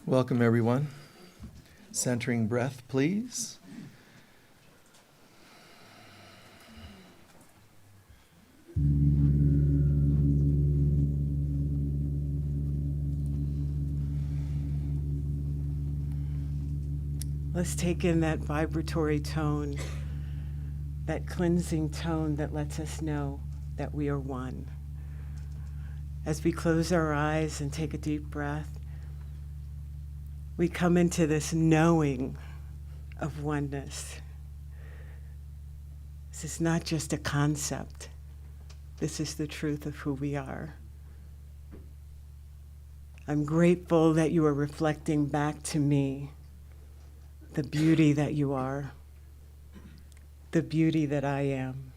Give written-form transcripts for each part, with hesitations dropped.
Welcome, everyone. Centering breath, please. Let's take in that vibratory tone, that cleansing tone that lets us know that we are one. As we close our eyes and take a deep breath, we come into this knowing of oneness. This is not just a concept. This is the truth of who we are. I'm grateful that you are reflecting back to me the beauty that you are, the beauty that I am.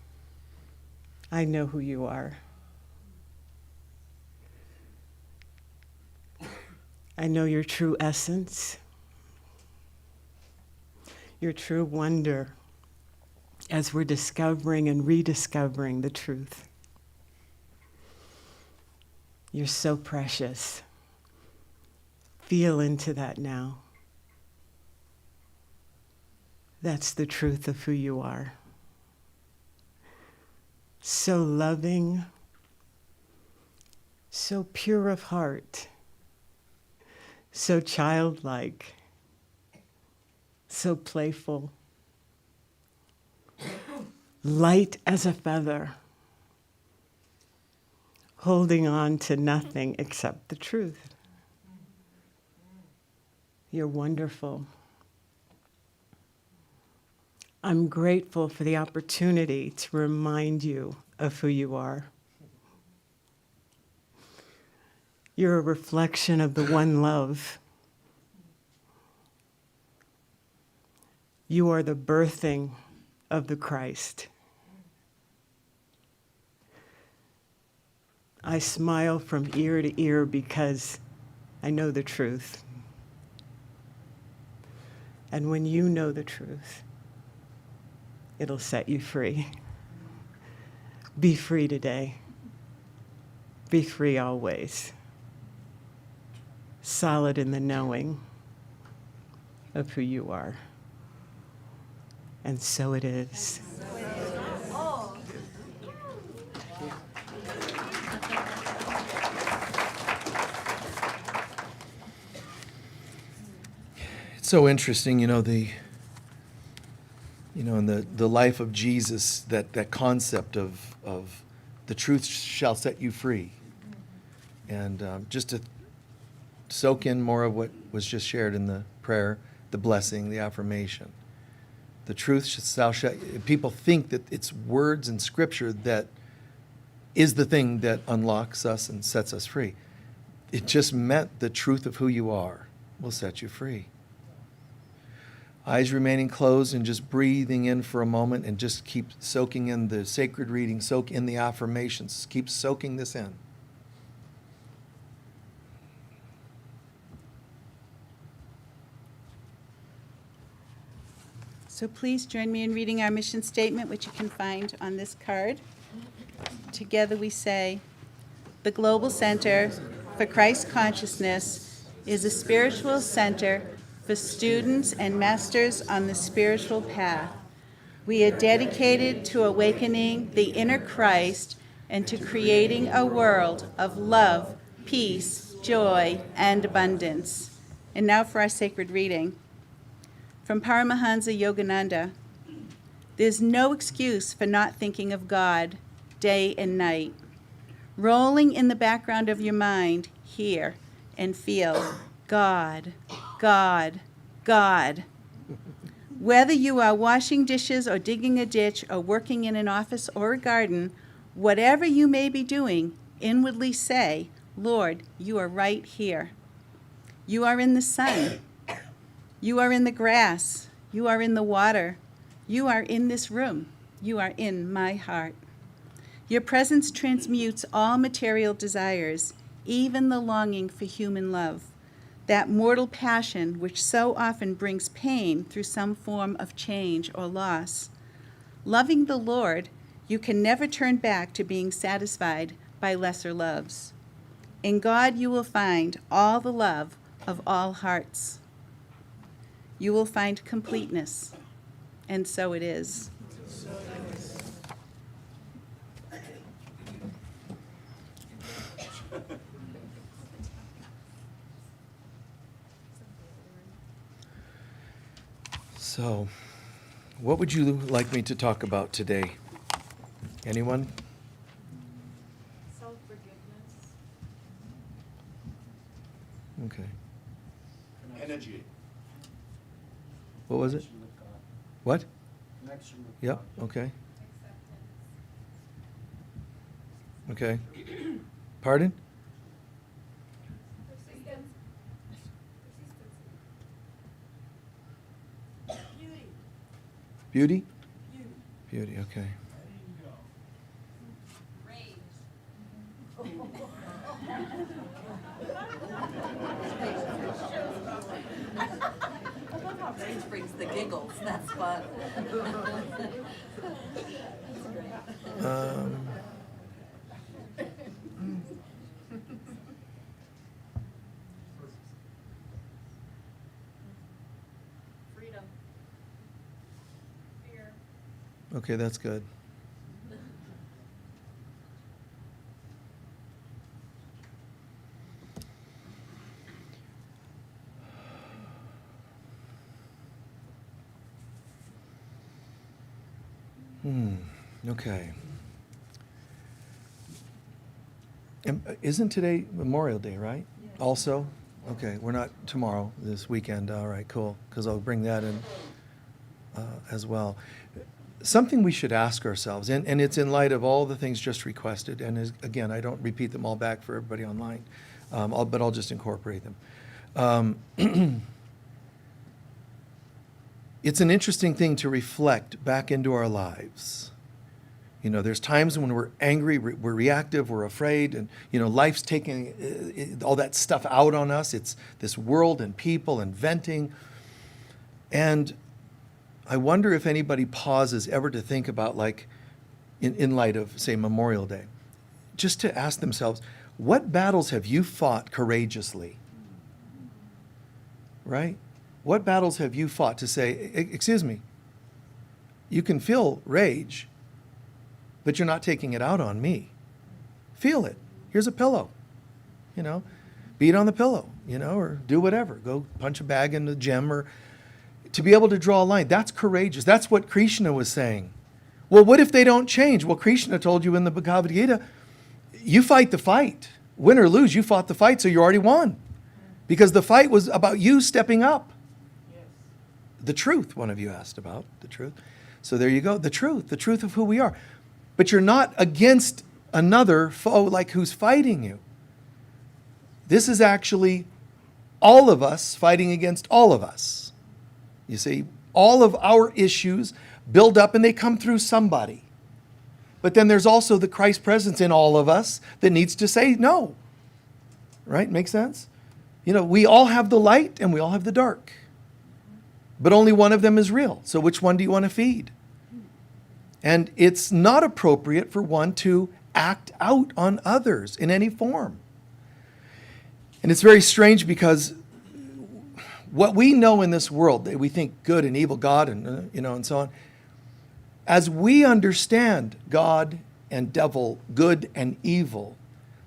I know who you are. I know your true essence, your true wonder as we're discovering and rediscovering the truth. You're so precious. Feel into that now. That's the truth of who you are. So loving, so pure of heart, so childlike, so playful, light as a feather, holding on to nothing except the truth. You're wonderful. I'm grateful for the opportunity to remind you of who you are. You're a reflection of the one love. You are the birthing of the Christ. I smile from ear to ear because I know the truth. And when you know the truth, it'll set you free. Be free today. Be free always. Solid in the knowing of who you are. And so it is. It's so interesting, in the life of Jesus, that concept of the truth shall set you free. And just to soak in more of what was just shared in the prayer, the blessing, the affirmation. The truth shall people think that it's words in Scripture that is the thing that unlocks us and sets us free. It just meant the truth of who you are will set you free. Eyes remaining closed and just breathing in for a moment and just keep soaking in the sacred reading, soak in the affirmations, keep soaking this in. So please join me in reading our mission statement, which you can find on this card. Together we say, the Global Center for Christ Consciousness is a spiritual center for students and masters on the spiritual path. We are dedicated to awakening the inner Christ and to creating a world of love, peace, joy, and abundance. And now for our sacred reading. From Paramahansa Yogananda, there's no excuse for not thinking of God day and night. Rolling in the background of your mind, hear and feel God, God, God. Whether you are washing dishes or digging a ditch or working in an office or a garden, whatever you may be doing, inwardly say, Lord, you are right here. You are in the sun. You are in the grass. You are in the water. You are in this room. You are in my heart. Your presence transmutes all material desires, even the longing for human love, that mortal passion which so often brings pain through some form of change or loss. Loving the Lord, you can never turn back to being satisfied by lesser loves. In God you will find all the love of all hearts. You will find completeness, and so it is. So, what would you like me to talk about today? Anyone? Self-forgiveness. Okay. Energy. What was it? Connection with God. What? Connection with Yep, God. okay. Okay. Pardon? Beauty? Beauty, okay. Rage brings the giggles, that's fun. Um, Freedom. Fear. okay, that's good. Okay. Isn't today Memorial Day, right? Also? Okay, we're not tomorrow, this weekend. All right, cool, because I'll bring that in as well. Something we should ask ourselves, and it's in light of all the things just requested, and again, I don't repeat them all back for everybody online, but I'll just incorporate them. It's an interesting thing to reflect back into our lives. You know, there's times when we're angry, we're reactive, we're afraid, and, you know, life's taking all that stuff out on us. It's this world and people and venting. And I wonder if anybody pauses ever to think about, like, in light of, say, Memorial Day, just to ask themselves, what battles have you fought courageously? Right? What battles have you fought to say, excuse me, you can feel rage, but you're not taking it out on me. Feel it. Here's a pillow. You know, beat on the pillow, you know, or do whatever. Go punch a bag in the gym, or to be able to draw a line. That's courageous. That's what Krishna was saying. Well, what if they don't change? Well, Krishna told you in the Bhagavad Gita, you fight the fight. Win or lose, you fought the fight, so you already won. Because the fight was about you stepping up. The truth, one of you asked about, the truth. So there you go, the truth of who we are. But you're not against another foe like who's fighting you. This is actually all of us fighting against all of us. You see, all of our issues build up and they come through somebody. But then there's also the Christ presence in all of us that needs to say no. Right? Make sense? You know, we all have the light and we all have the dark. But only one of them is real. So which one do you want to feed? And it's not appropriate for one to act out on others in any form. And it's very strange because what we know in this world, that we think good and evil, God and, you know, and so on, as we understand God and devil, good and evil,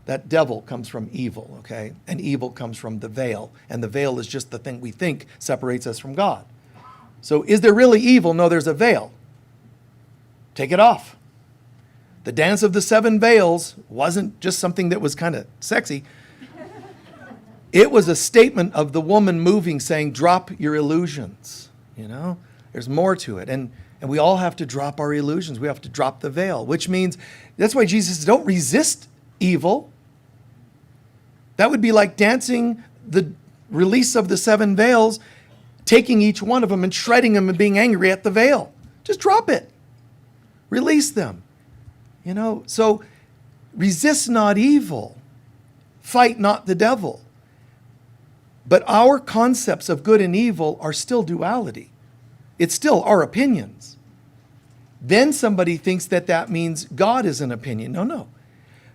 that devil comes from evil, okay? And evil comes from the veil. And the veil is just the thing we think separates us from God. So is there really evil? No, there's a veil. Take it off. The dance of the seven veils wasn't just something that was kind of sexy. It was a statement of the woman moving, saying, drop your illusions. You know, there's more to it. And we all have to drop our illusions. We have to drop the veil, which means, that's why Jesus says, don't resist evil. That would be like dancing the release of the seven veils, taking each one of them and shredding them and being angry at the veil. Just drop it. Release them. You know, so resist not evil. Fight not the devil. But our concepts of good and evil are still duality. It's still our opinions. Then somebody thinks that that means God is an opinion. No, no.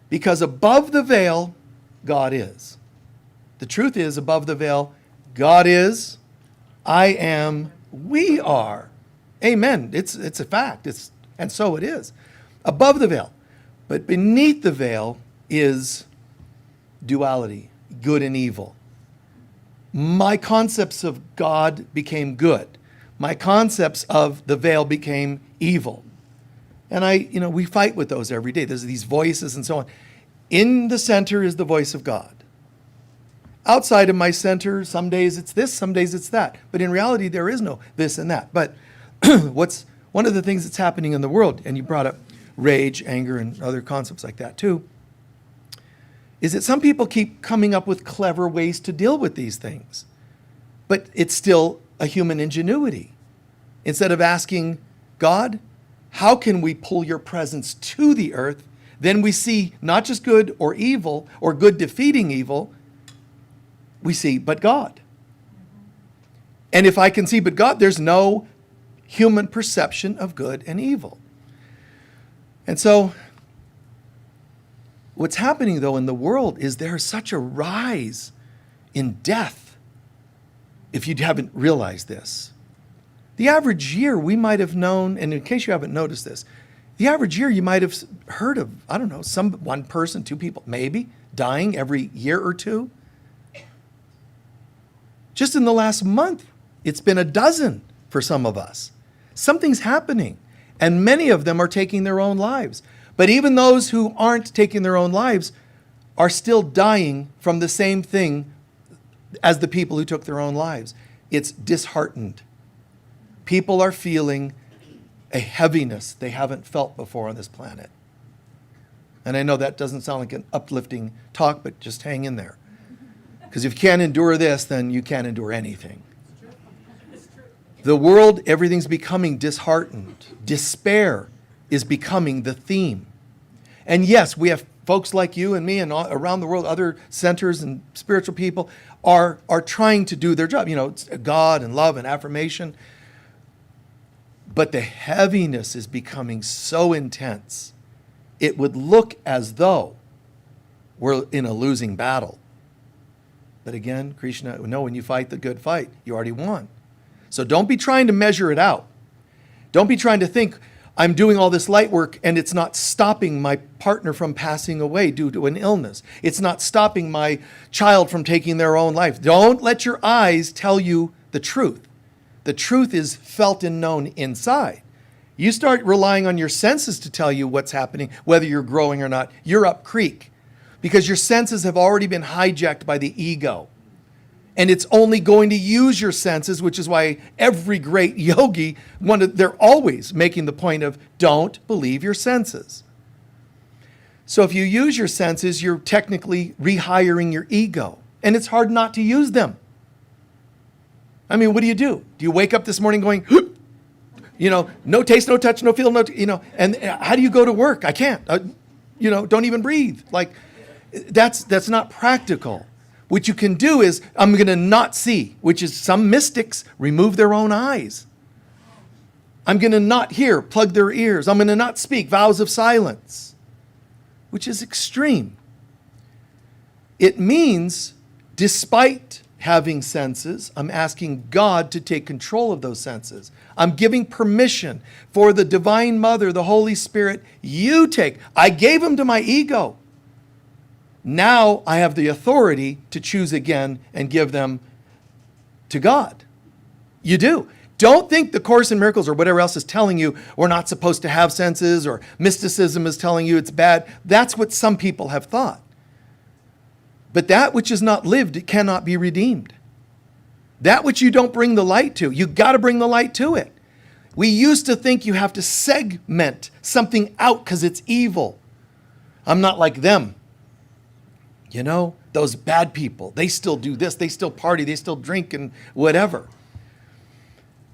Because above the veil, God is. The truth is, above the veil, God is, I am, we are. Amen. It's a fact. And so it is. Above the veil. But beneath the veil is duality, good and evil. My concepts of God became good. My concepts of the veil became evil. And we fight with those every day. There's these voices and so on. In the center is the voice of God. Outside of my center, some days it's this, some days it's that. But in reality, there is no this and that. But what's one of the things that's happening in the world, and you brought up rage, anger, and other concepts like that too, is that some people keep coming up with clever ways to deal with these things. But it's still a human ingenuity. Instead of asking God, how can we pull your presence to the earth? Then we see not just good or evil, or good defeating evil, we see but God. And if I can see but God, there's no human perception of good and evil. And so, what's happening though in the world is there's such a rise in death, if you haven't realized this. The average year we might have known, and in case you haven't noticed this, the average year you might have heard of, I don't know, one person, two people, maybe, dying every year or two. Just in the last month, it's been a dozen for some of us. Something's happening, and many of them are taking their own lives. But even those who aren't taking their own lives are still dying from the same thing as the people who took their own lives. It's disheartened. People are feeling a heaviness they haven't felt before on this planet. And I know that doesn't sound like an uplifting talk, but just hang in there. Because if you can't endure this, then you can't endure anything. The world, everything's becoming disheartened. Despair is becoming the theme. And yes, we have folks like you and me and around the world, other centers and spiritual people are trying to do their job. It's God and love and affirmation. But the heaviness is becoming so intense, it would look as though we're in a losing battle. But again, Krishna, no, when you fight the good fight, you already won. So don't be trying to measure it out. Don't be trying to think, I'm doing all this light work and it's not stopping my partner from passing away due to an illness. It's not stopping my child from taking their own life. Don't let your eyes tell you the truth. The truth is felt and known inside. You start relying on your senses to tell you what's happening, whether you're growing or not, you're up creek. Because your senses have already been hijacked by the ego. And it's only going to use your senses, which is why every great yogi, they're always making the point of don't believe your senses. So if you use your senses, you're technically rehiring your ego. And it's hard not to use them. I mean, what do? Do you wake up this morning going, no taste, no touch, no feel, and how do you go to work? I can't, don't even breathe. Like, that's not practical. What you can do is, I'm going to not see, which is some mystics remove their own eyes. I'm going to not hear, plug their ears. I'm going to not speak, vows of silence, which is extreme. It means, despite having senses, I'm asking God to take control of those senses. I'm giving permission for the Divine Mother, the Holy Spirit, you take. I gave them to my ego. Now I have the authority to choose again and give them to God. You do. Don't think the Course in Miracles or whatever else is telling you we're not supposed to have senses, or mysticism is telling you it's bad. That's what some people have thought. But that which is not lived, it cannot be redeemed. That which you don't bring the light to, you got to bring the light to it. We used to think you have to segment something out because it's evil. I'm not like them. Those bad people, they still do this, they still party, they still drink and whatever.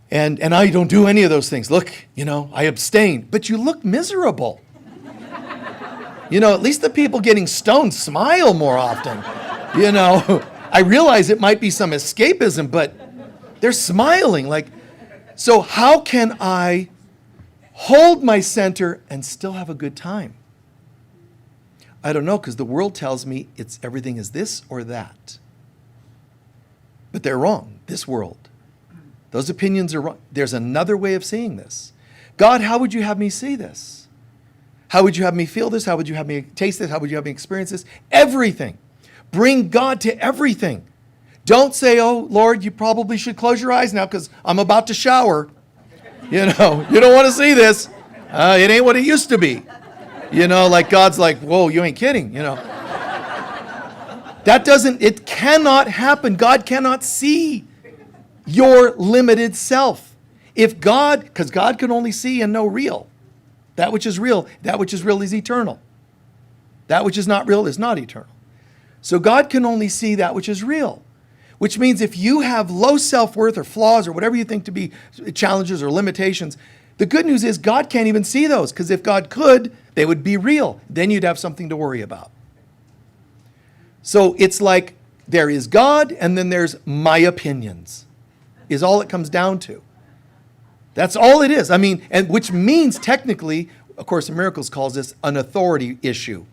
And I don't do any of those things. Look, I abstain. But you look miserable. At least the people getting stoned smile more often. I realize it might be some escapism, but they're smiling. So how can I hold my center and still have a good time? I don't know, because the world tells me everything is this or that. But they're wrong. This world. Those opinions are wrong. There's another way of seeing this. God, how would you have me see this? How would you have me feel this? How would you have me taste this? How would you have me experience this? Everything. Bring God to everything. Don't say, oh, Lord, you probably should close your eyes now because I'm about to shower. You know, you don't want to see this. It ain't what it used to be. You know, like God's like, whoa, you ain't kidding, you know. It cannot happen. God cannot see your limited self. Because God can only see and know real. That which is real is eternal. That which is not real is not eternal. So God can only see that which is real. Which means if you have low self-worth or flaws or whatever you think to be challenges or limitations, the good news is God can't even see those, because if God could, they would be real. Then you'd have something to worry about. So it's like there is God and then there's my opinions, is all it comes down to. That's all it is. I mean, and which means technically, of course, in Miracles calls this an authority issue.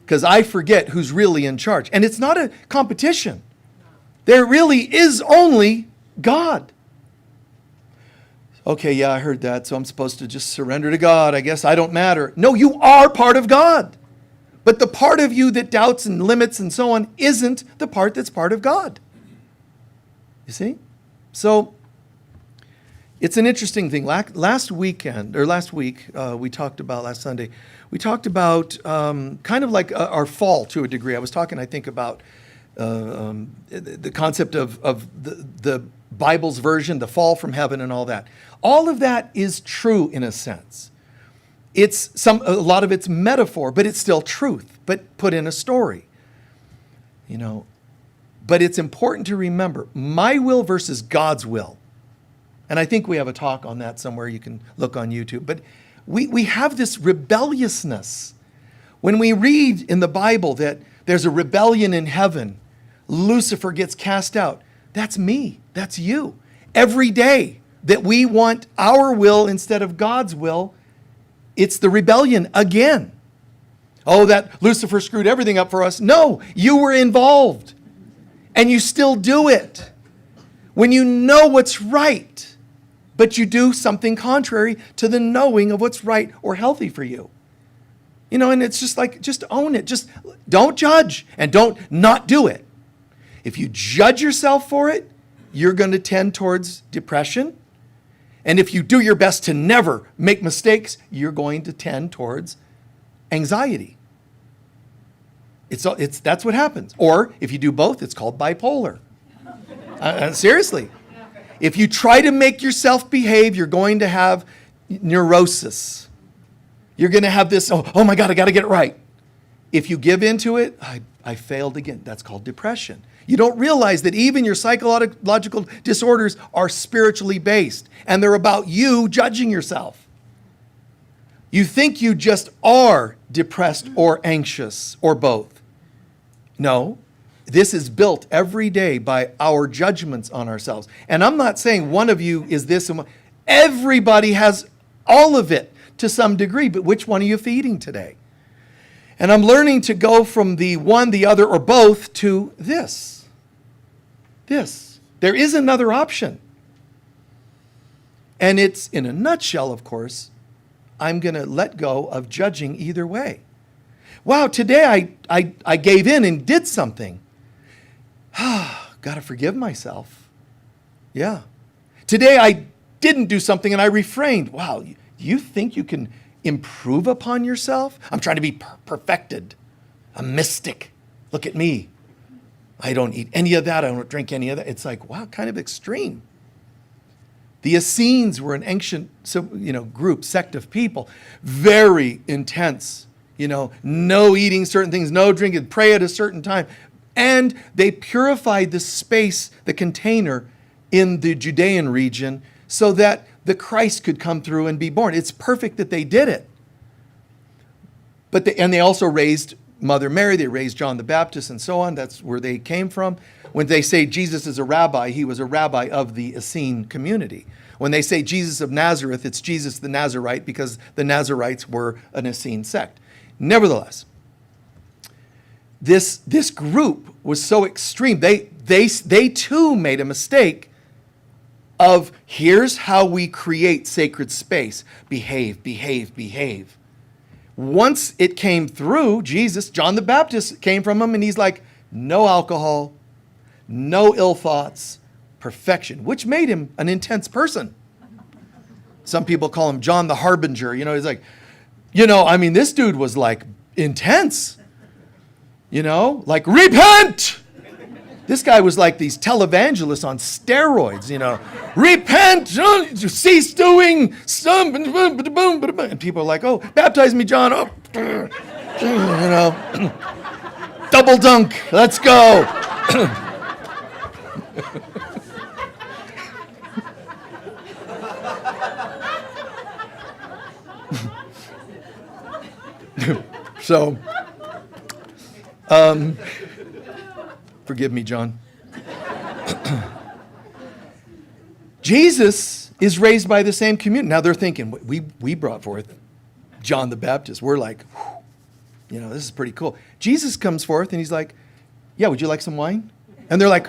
Because I forget who's really in charge. And it's not a competition. There really is only God. Okay, yeah, I heard that, so I'm supposed to just surrender to God. I guess I don't matter. No, you are part of God. But the part of you that doubts and limits and so on isn't the part that's part of God. You see? So, it's an interesting thing. Last week, we talked about, last Sunday, we talked about kind of like our fall to a degree. I was talking, I think, about the concept of the Bible's version, the fall from heaven and all that. All of that is true in a sense. A lot of it's metaphor, but it's still truth, but put in a story. You know, but it's important to remember my will versus God's will. And I think we have a talk on that somewhere. You can look on YouTube. But we have this rebelliousness. When we read in the Bible that there's a rebellion in heaven, Lucifer gets cast out. That's me. That's you. Every day that we want our will instead of God's will, it's the rebellion again. Oh, that Lucifer screwed everything up for us. No, you were involved. And you still do it. When you know what's right, but you do something contrary to the knowing of what's right or healthy for you. You know, and it's just like, just own it. Just don't judge and don't not do it. If you judge yourself for it, you're going to tend towards depression. And if you do your best to never make mistakes, you're going to tend towards anxiety. That's what happens. Or if you do both, it's called bipolar. Seriously. If you try to make yourself behave, you're going to have neurosis. You're going to have this, oh my God, I got to get it right. If you give into it, I failed again. That's called depression. You don't realize that even your psychological disorders are spiritually based, and they're about you judging yourself. You think you just are depressed or anxious or both. No, this is built every day by our judgments on ourselves. And I'm not saying one of you is this. Everybody has all of it to some degree, but which one are you feeding today? And I'm learning to go from the one, the other, or both to this. There is another option. And it's, in a nutshell, of course, I'm going to let go of judging either way. Wow, today I gave in and did something. Got to forgive myself. Yeah. Today I didn't do something and I refrained. Wow, you think you can improve upon yourself? I'm trying to be perfected. A mystic. Look at me. I don't eat any of that. I don't drink any of that. It's like, wow, kind of extreme. The Essenes were an ancient, group, sect of people. Very intense. No eating certain things, no drinking, pray at a certain time. And they purified the space, the container in the Judean region so that the Christ could come through and be born. It's perfect that they did it. But they also raised Mother Mary, they raised John the Baptist and so on. That's where they came from. When they say Jesus is a rabbi, he was a rabbi of the Essene community. When they say Jesus of Nazareth, it's Jesus the Nazarite because the Nazarites were an Essene sect. Nevertheless, this group was so extreme. They too made a mistake of here's how we create sacred space. Behave, behave, behave. Once it came through Jesus, John the Baptist came from him and he's like, no alcohol, no ill thoughts, perfection, which made him an intense person. Some people call him John the Harbinger. He's like, this dude was like intense. Like, repent! This guy was like these televangelists on steroids, Repent! Cease doing some... And people are like, oh, baptize me, John. Oh, double dunk. Let's go. So, forgive me, John. Jesus is raised by the same community. Now they're thinking, we brought forth John the Baptist. We're like, this is pretty cool. Jesus comes forth and he's like, yeah, would you like some wine? And they're like,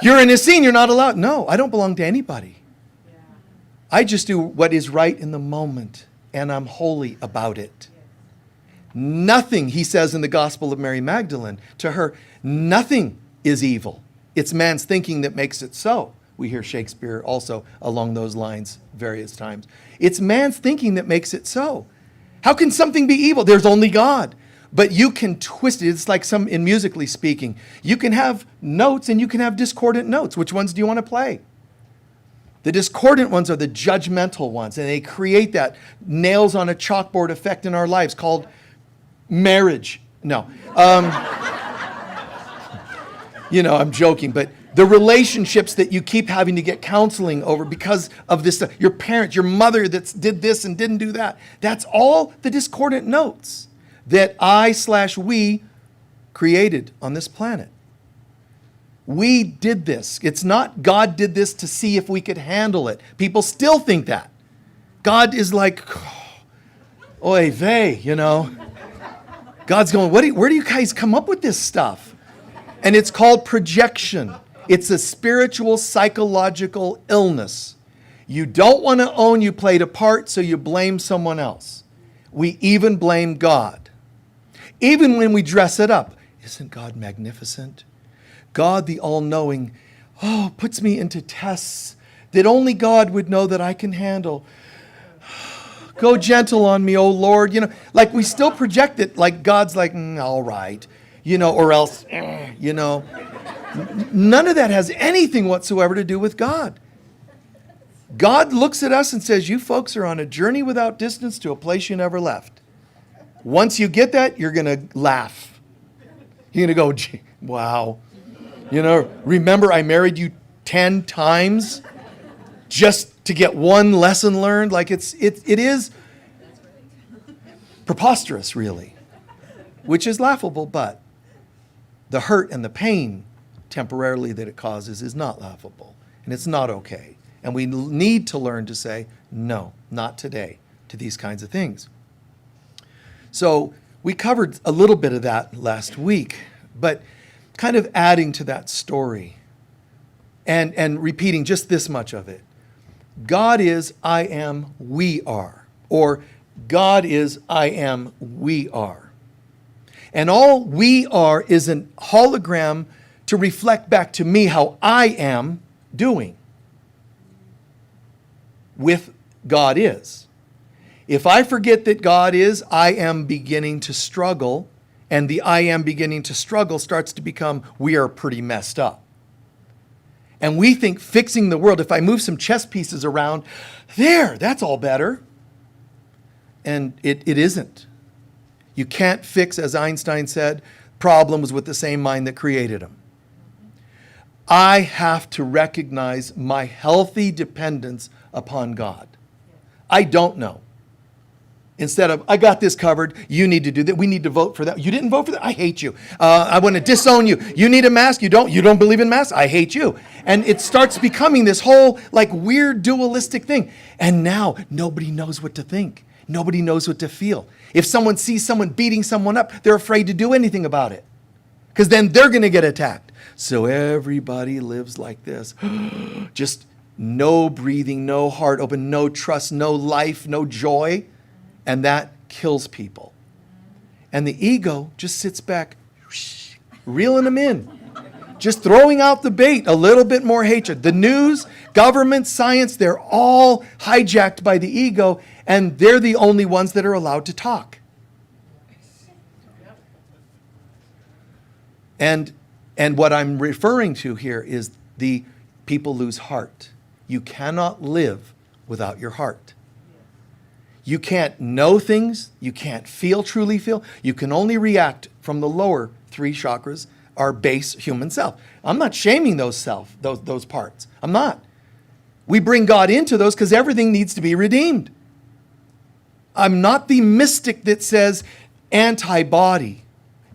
you're in a scene, you're not allowed. No, I don't belong to anybody. I just do what is right in the moment, and I'm holy about it. Nothing, he says in the Gospel of Mary Magdalene, to her, nothing is evil. It's man's thinking that makes it so. We hear Shakespeare also along those lines various times. It's man's thinking that makes it so. How can something be evil? There's only God. But you can twist it. It's like in musically speaking. You can have notes and you can have discordant notes. Which ones do you want to play? The discordant ones are the judgmental ones, and they create that nails on a chalkboard effect in our lives called marriage. No. I'm joking, but the relationships that you keep having to get counseling over because of this, your parents, your mother that did this and didn't do that, that's all the discordant notes that we created on this planet. We did this. It's not God did this to see if we could handle it. People still think that. God is like, oy vey, God's going, where do you guys come up with this stuff? And it's called projection. It's a spiritual, psychological illness. You don't want to own you played a part, so you blame someone else. We even blame God. Even when we dress it up. Isn't God magnificent? God, the all-knowing, puts me into tests that only God would know that I can handle. Go gentle on me, oh Lord. Like we still project it like God's like, all right, or else, None of that has anything whatsoever to do with God. God looks at us and says, you folks are on a journey without distance to a place you never left. Once you get that, you're going to laugh. You're going to go, gee, wow. Remember I married you 10 times just to get one lesson learned? Like it is preposterous, really, which is laughable, but the hurt and the pain temporarily that it causes is not laughable, and it's not okay. And we need to learn to say, no, not today, to these kinds of things. So we covered a little bit of that last week, but kind of adding to that story and repeating just this much of it. God is, I am, we are. Or God is, I am, we are. And all we are is a hologram to reflect back to me how I am doing with God is. If I forget that God is, I am beginning to struggle, and the I am beginning to struggle starts to become, we are pretty messed up. And we think fixing the world, if I move some chess pieces around, there, that's all better. And it isn't. You can't fix, as Einstein said, problems with the same mind that created them. I have to recognize my healthy dependence upon God. I don't know. Instead of, I got this covered, you need to do that, we need to vote for that. You didn't vote for that? I hate you. I want to disown you. You need a mask? You don't believe in masks? I hate you. And it starts becoming this whole like weird dualistic thing. And now nobody knows what to think. Nobody knows what to feel. If someone sees someone beating someone up, they're afraid to do anything about it. because then they're going to get attacked. So everybody lives like this. Just no breathing, no heart open, no trust, no life, no joy. And that kills people. And the ego just sits back, reeling them in. Just throwing out the bait, a little bit more hatred. The news, government, science, they're all hijacked by the ego, and they're the only ones that are allowed to talk. And what I'm referring to here is the people lose heart. You cannot live without your heart. You can't know things. You can't truly feel. You can only react from the lower 3 chakras, our base human self. I'm not shaming those parts. I'm not. We bring God into those because everything needs to be redeemed. I'm not the mystic that says anti-body,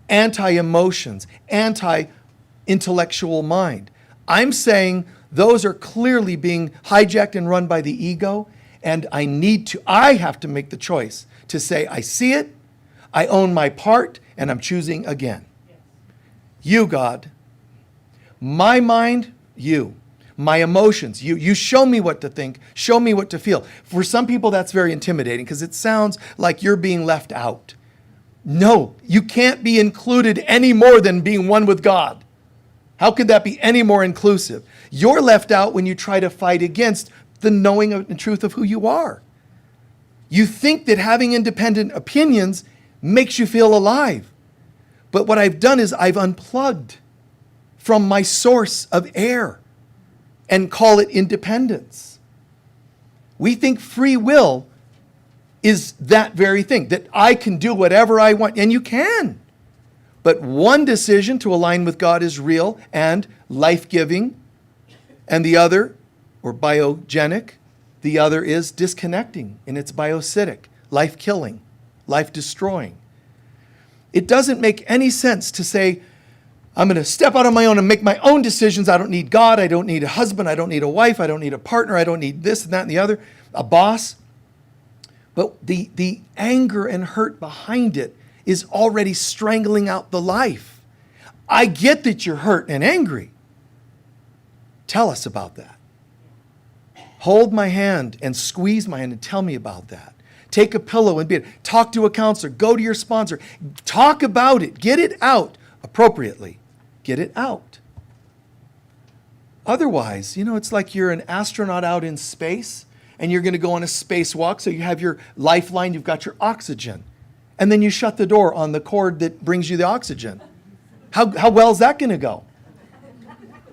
anti-emotions, anti-intellectual mind. I'm saying those are clearly being hijacked and run by the ego, and I have to make the choice to say, I see it, I own my part, and I'm choosing again. You, God, my mind, you, my emotions, you show me what to think, show me what to feel. For some people, that's very intimidating because it sounds like you're being left out. No, you can't be included any more than being one with God. How could that be any more inclusive? You're left out when you try to fight against the knowing of the truth of who you are. You think that having independent opinions makes you feel alive. But what I've done is I've unplugged from my source of air and call it independence. We think free will is that very thing, that I can do whatever I want, and you can. But one decision to align with God is real and life-giving, and the other, or biogenic, the other is disconnecting, and it's biocytic, life-killing, life-destroying. It doesn't make any sense to say, I'm going to step out on my own and make my own decisions. I don't need God. I don't need a husband. I don't need a wife. I don't need a partner. I don't need this and that and the other, a boss. But the anger and hurt behind it is already strangling out the life. I get that you're hurt and angry. Tell us about that. Hold my hand and squeeze my hand and tell me about that. Take a pillow and talk to a counselor. Go to your sponsor. Talk about it. Get it out appropriately. Get it out. Otherwise, it's like you're an astronaut out in space and you're going to go on a spacewalk. So you have your lifeline, you've got your oxygen. And then you shut the door on the cord that brings you the oxygen. How well is that going to go?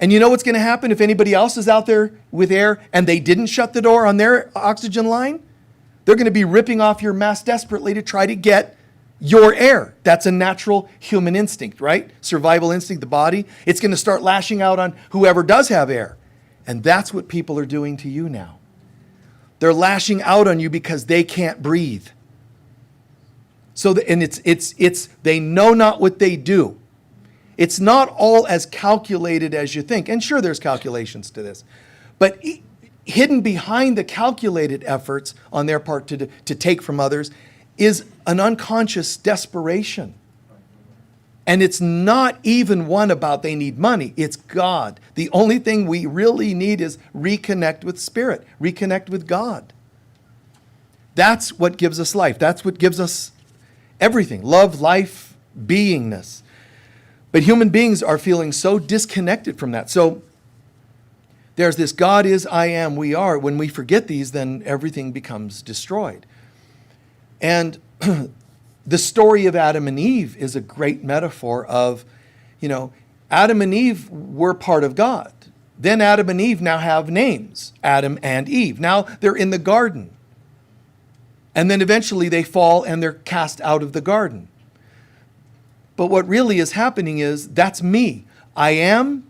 And you know what's going to happen if anybody else is out there with air and they didn't shut the door on their oxygen line? They're going to be ripping off your mask desperately to try to get your air. That's a natural human instinct, right? Survival instinct, the body. It's going to start lashing out on whoever does have air. And that's what people are doing to you now. They're lashing out on you because they can't breathe. So, they know not what they do. It's not all as calculated as you think. And sure, there's calculations to this. But hidden behind the calculated efforts on their part to take from others is an unconscious desperation. And it's not even one about they need money. It's God. The only thing we really need is reconnect with Spirit, reconnect with God. That's what gives us life. That's what gives us everything. Love, life, beingness. But human beings are feeling so disconnected from that. So there's this God is, I am, we are. When we forget these, then everything becomes destroyed. And the story of Adam and Eve is a great metaphor of, Adam and Eve were part of God. Then Adam and Eve now have names, Adam and Eve. Now they're in the garden. And then eventually they fall and they're cast out of the garden. But what really is happening is, that's me. I am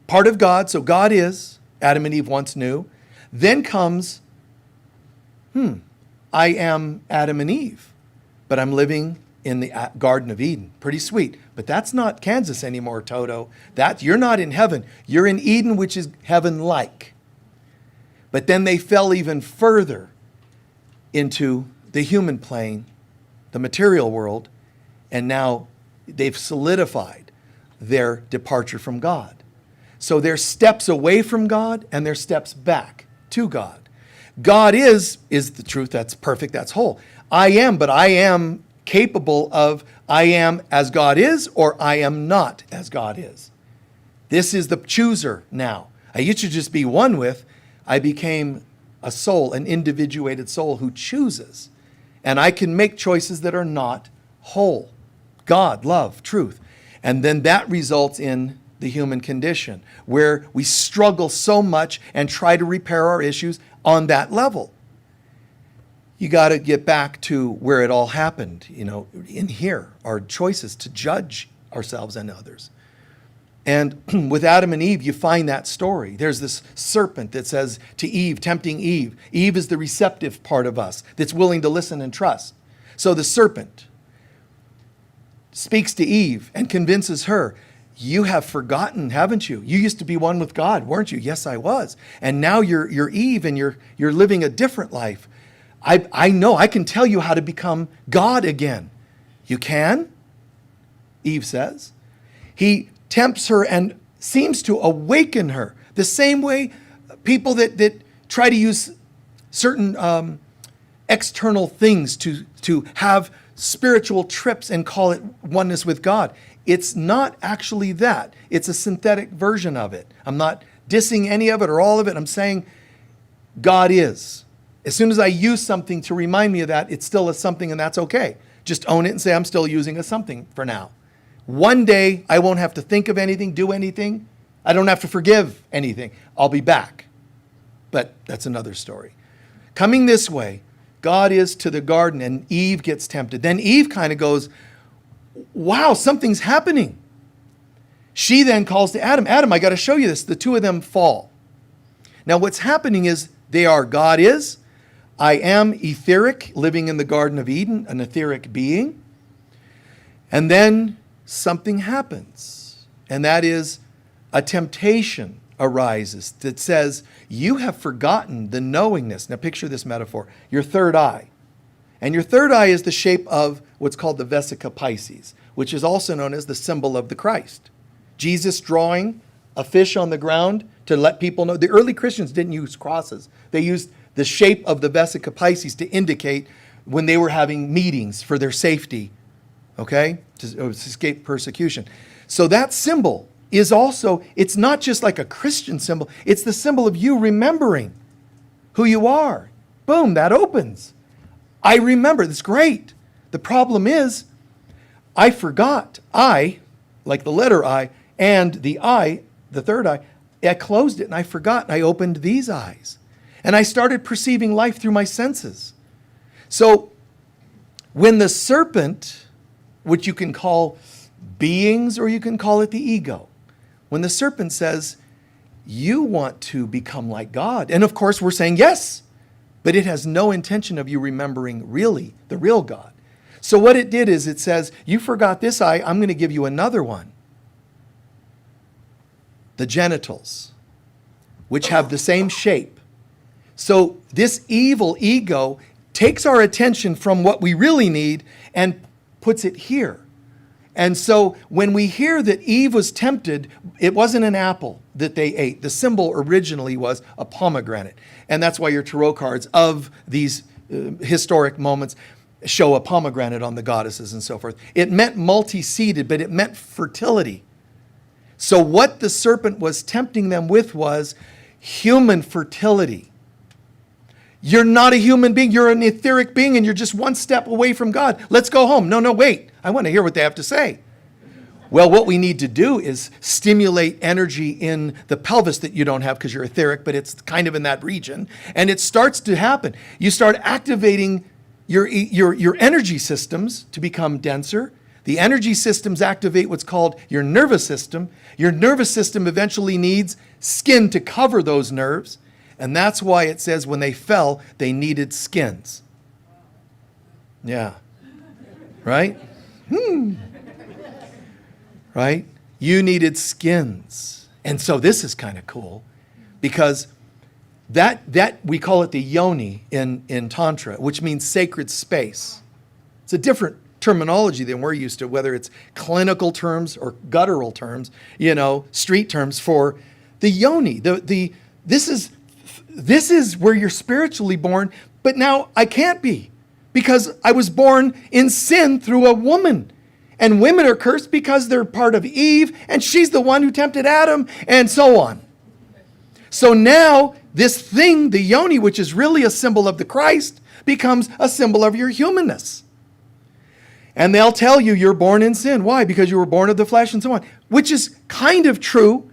part of God, so God is, Adam and Eve once knew. Then comes, I am Adam and Eve, but I'm living in the Garden of Eden. Pretty sweet. But that's not Kansas anymore, Toto. You're not in heaven. You're in Eden, which is heaven-like. But then they fell even further into the human plane, the material world, and now they've solidified their departure from God. So there's steps away from God and there's steps back to God. God is the truth, that's perfect, that's whole. I am, but I am capable of I am as God is or I am not as God is. This is the chooser now. I used to just be one with. I became a soul, an individuated soul who chooses. And I can make choices that are not whole. God, love, truth. And then that results in the human condition, where we struggle so much and try to repair our issues on that level. You got to get back to where it all happened, in here, our choices to judge ourselves and others. And with Adam and Eve, you find that story. There's this serpent that says to Eve, tempting Eve. Eve is the receptive part of us that's willing to listen and trust. So the serpent speaks to Eve and convinces her, you have forgotten, haven't you? You used to be one with God, weren't you? Yes, I was. And now you're Eve and you're living a different life. I know, I can tell you how to become God again. You can? Eve says. He tempts her and seems to awaken her. The same way people that try to use certain external things to have spiritual trips and call it oneness with God. It's not actually that. It's a synthetic version of it. I'm not dissing any of it or all of it. I'm saying God is. As soon as I use something to remind me of that, it's still a something and that's okay. Just own it and say I'm still using a something for now. One day I won't have to think of anything, do anything. I don't have to forgive anything. I'll be back. But that's another story. Coming this way, God is to the garden and Eve gets tempted. Then Eve kind of goes, wow, something's happening. She then calls to Adam, Adam, I got to show you this. The two of them fall. Now what's happening is God is. I am etheric, living in the Garden of Eden, an etheric being. And then something happens. And that is a temptation arises that says, you have forgotten the knowingness. Now picture this metaphor, your third eye. And your third eye is the shape of what's called the vesica Piscis, which is also known as the symbol of the Christ. Jesus drawing a fish on the ground to let people know. The early Christians didn't use crosses. They used the shape of the vesica Piscis to indicate when they were having meetings for their safety, okay, to escape persecution. So that symbol is also, it's not just like a Christian symbol, it's the symbol of you remembering who you are. Boom, that opens. I remember, that's great. The problem is, I forgot. I, like the letter I, and the eye, the third eye, I closed it and I forgot. And I opened these eyes. And I started perceiving life through my senses. So when the serpent, which you can call beings or you can call it the ego, when the serpent says, you want to become like God. And of course we're saying yes, but it has no intention of you remembering really the real God. So what it did is it says, you forgot this eye, I'm going to give you another one. The genitals, which have the same shape. So this evil ego takes our attention from what we really need and puts it here. And so when we hear that Eve was tempted, it wasn't an apple that they ate. The symbol originally was a pomegranate. And that's why your tarot cards of these historic moments show a pomegranate on the goddesses and so forth. It meant multi-seeded, but it meant fertility. So what the serpent was tempting them with was human fertility. You're not a human being. You're an etheric being and you're just one step away from God. Let's go home. No, wait. I want to hear what they have to say. Well, what we need to do is stimulate energy in the pelvis that you don't have because you're etheric, but it's kind of in that region. And it starts to happen. You start activating your energy systems to become denser. The energy systems activate what's called your nervous system. Your nervous system eventually needs skin to cover those nerves. And that's why it says when they fell, they needed skins. Yeah. Right? Right? You needed skins. And so this is kind of cool because that we call it the yoni in Tantra, which means sacred space. It's a different terminology than we're used to, whether it's clinical terms or guttural terms, street terms for the yoni. This is where you're spiritually born, but now I can't be because I was born in sin through a woman. And women are cursed because they're part of Eve, and she's the one who tempted Adam, and so on. So now this thing, the yoni, which is really a symbol of the Christ, becomes a symbol of your humanness. And they'll tell you you're born in sin. Why? Because you were born of the flesh and so on. Which is kind of true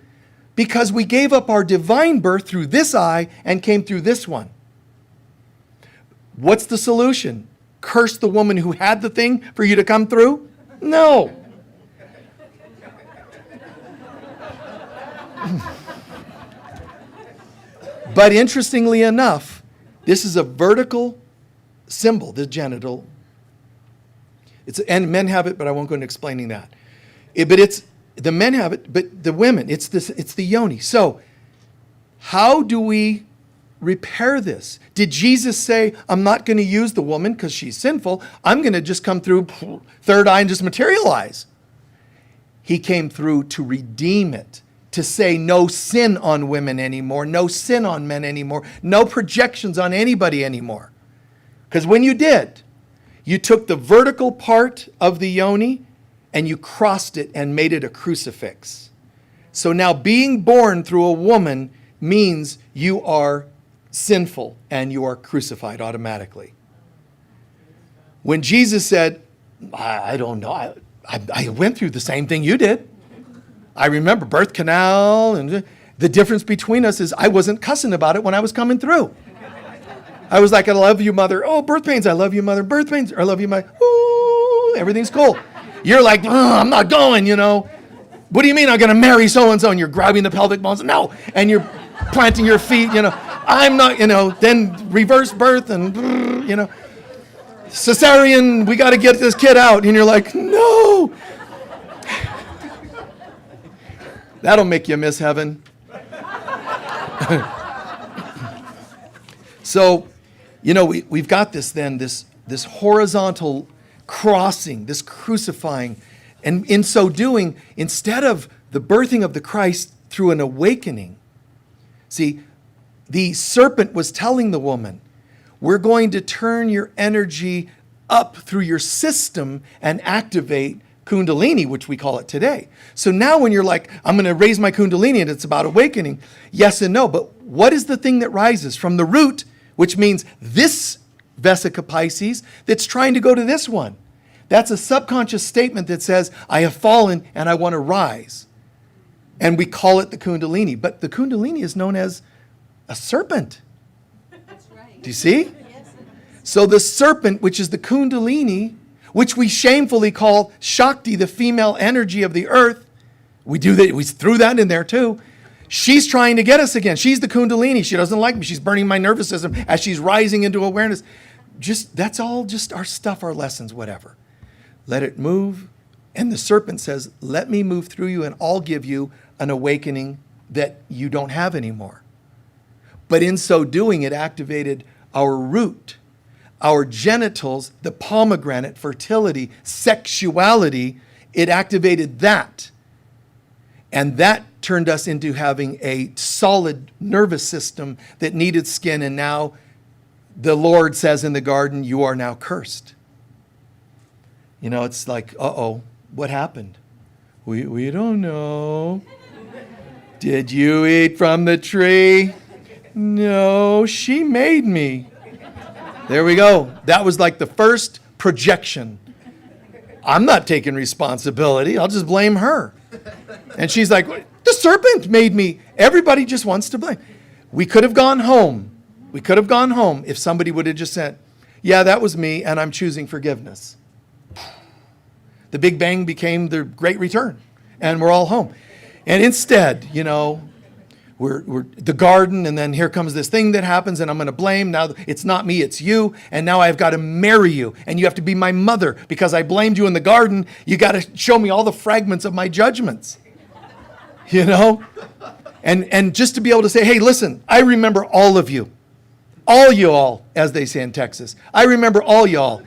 because we gave up our divine birth through this eye and came through this one. What's the solution? Curse the woman who had the thing for you to come through? No. But interestingly enough, this is a vertical symbol, the genital. And men have it, but I won't go into explaining that. The men have it, but the women, it's the yoni. So how do we repair this? Did Jesus say, I'm not going to use the woman because she's sinful. I'm going to just come through third eye and just materialize. He came through to redeem it, to say no sin on women anymore, no sin on men anymore, no projections on anybody anymore. Because when you did, you took the vertical part of the yoni and you crossed it and made it a crucifix. So now being born through a woman means you are sinful and you are crucified automatically. When Jesus said, I don't know, I went through the same thing you did. I remember birth canal, and the difference between us is I wasn't cussing about it when I was coming through. I was like, I love you, mother. Oh, birth pains, I love you, mother. Birth pains, I love you, mother. Ooh, everything's cool. You're like, I'm not going, What do you mean I'm going to marry so-and-so? And you're grabbing the pelvic bones. No. And you're planting your feet, I'm not, then reverse birth and, cesarean, we got to get this kid out. And you're like, no. That'll make you miss heaven. So, we've got this then, this horizontal crossing, this crucifying. And in so doing, instead of the birthing of the Christ through an awakening, see, the serpent was telling the woman, we're going to turn your energy up through your system and activate Kundalini, which we call it today. So now when you're like, I'm going to raise my Kundalini and it's about awakening, yes and no. But what is the thing that rises from the root, which means this Vesica Pisces that's trying to go to this one? That's a subconscious statement that says, I have fallen and I want to rise. And we call it the Kundalini. But the Kundalini is known as a serpent. That's right. Do you see? Yes. So the serpent, which is the Kundalini, which we shamefully call Shakti, the female energy of the earth, we threw that in there too. She's trying to get us again. She's the Kundalini. She doesn't like me. She's burning my nervous system as she's rising into awareness. That's all just our stuff, our lessons, whatever. Let it move. And the serpent says, let me move through you and I'll give you an awakening that you don't have anymore. But in so doing, it activated our root, our genitals, the pomegranate, fertility, sexuality. It activated that. And that turned us into having a solid nervous system that needed skin. And now the Lord says in the garden, you are now cursed. It's like, what happened? We don't know. Did you eat from the tree? No, she made me. There we go. That was like the first projection. I'm not taking responsibility. I'll just blame her. And she's like, the serpent made me. Everybody just wants to blame. We could have gone home. We could have gone home if somebody would have just said, yeah, that was me, and I'm choosing forgiveness. The Big Bang became the Great Return, and we're all home. And instead, we're the garden, and then here comes this thing that happens, and I'm going to blame. Now it's not me, it's you, and now I've got to marry you, and you have to be my mother because I blamed you in the garden. You got to show me all the fragments of my judgments, and just to be able to say, hey, listen, I remember all of you, all y'all, as they say in Texas. I remember all y'all.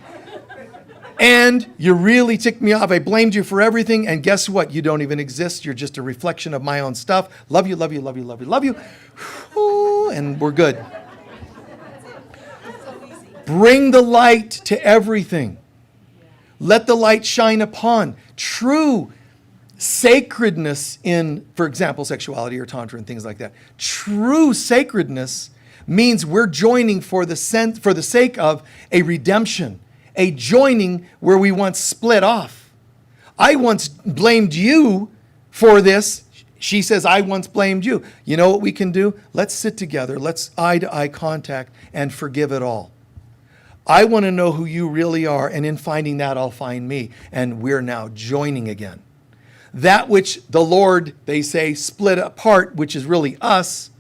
And you really ticked me off. I blamed you for everything. And guess what? You don't even exist. You're just a reflection of my own stuff. Love you, love you, love you, love you, love you. Ooh, and we're good. Bring the light to everything. Let the light shine upon true sacredness in, for example, sexuality or tantra and things like that. True sacredness means we're joining for the sake of a redemption, a joining where we once split off. I once blamed you for this. She says, I once blamed you. You know what we can do? Let's sit together. Let's eye-to-eye contact and forgive it all. I want to know who you really are, and in finding that, I'll find me. And we're now joining again. That which the Lord, they say, split apart, which is really us,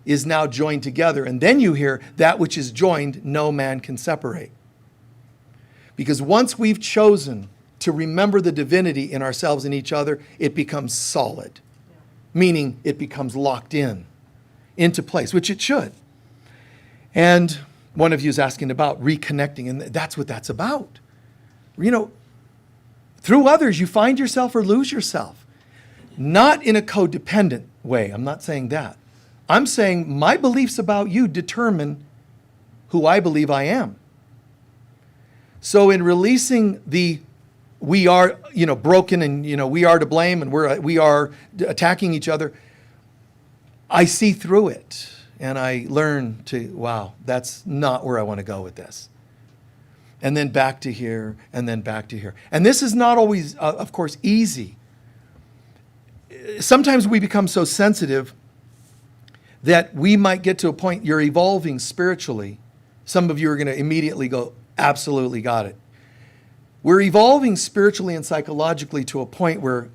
is now joined together. And then you hear, that which is joined, no man can separate. Because once we've chosen to remember the divinity in ourselves and each other, it becomes solid. Meaning it becomes locked into place, which it should. And one of you is asking about reconnecting, and that's what that's about. You know, through others, you find yourself or lose yourself. Not in a codependent way. I'm not saying that. I'm saying my beliefs about you determine who I believe I am. So in releasing the we are, broken and, we are to blame and we are attacking each other, I see through it. And I learn to, wow, that's not where I want to go with this. And then back to here, and then back to here. And this is not always, of course, easy. Sometimes we become so sensitive that we might get to a point you're evolving spiritually. Some of you are going to immediately go, absolutely got it. We're evolving spiritually and psychologically to a point where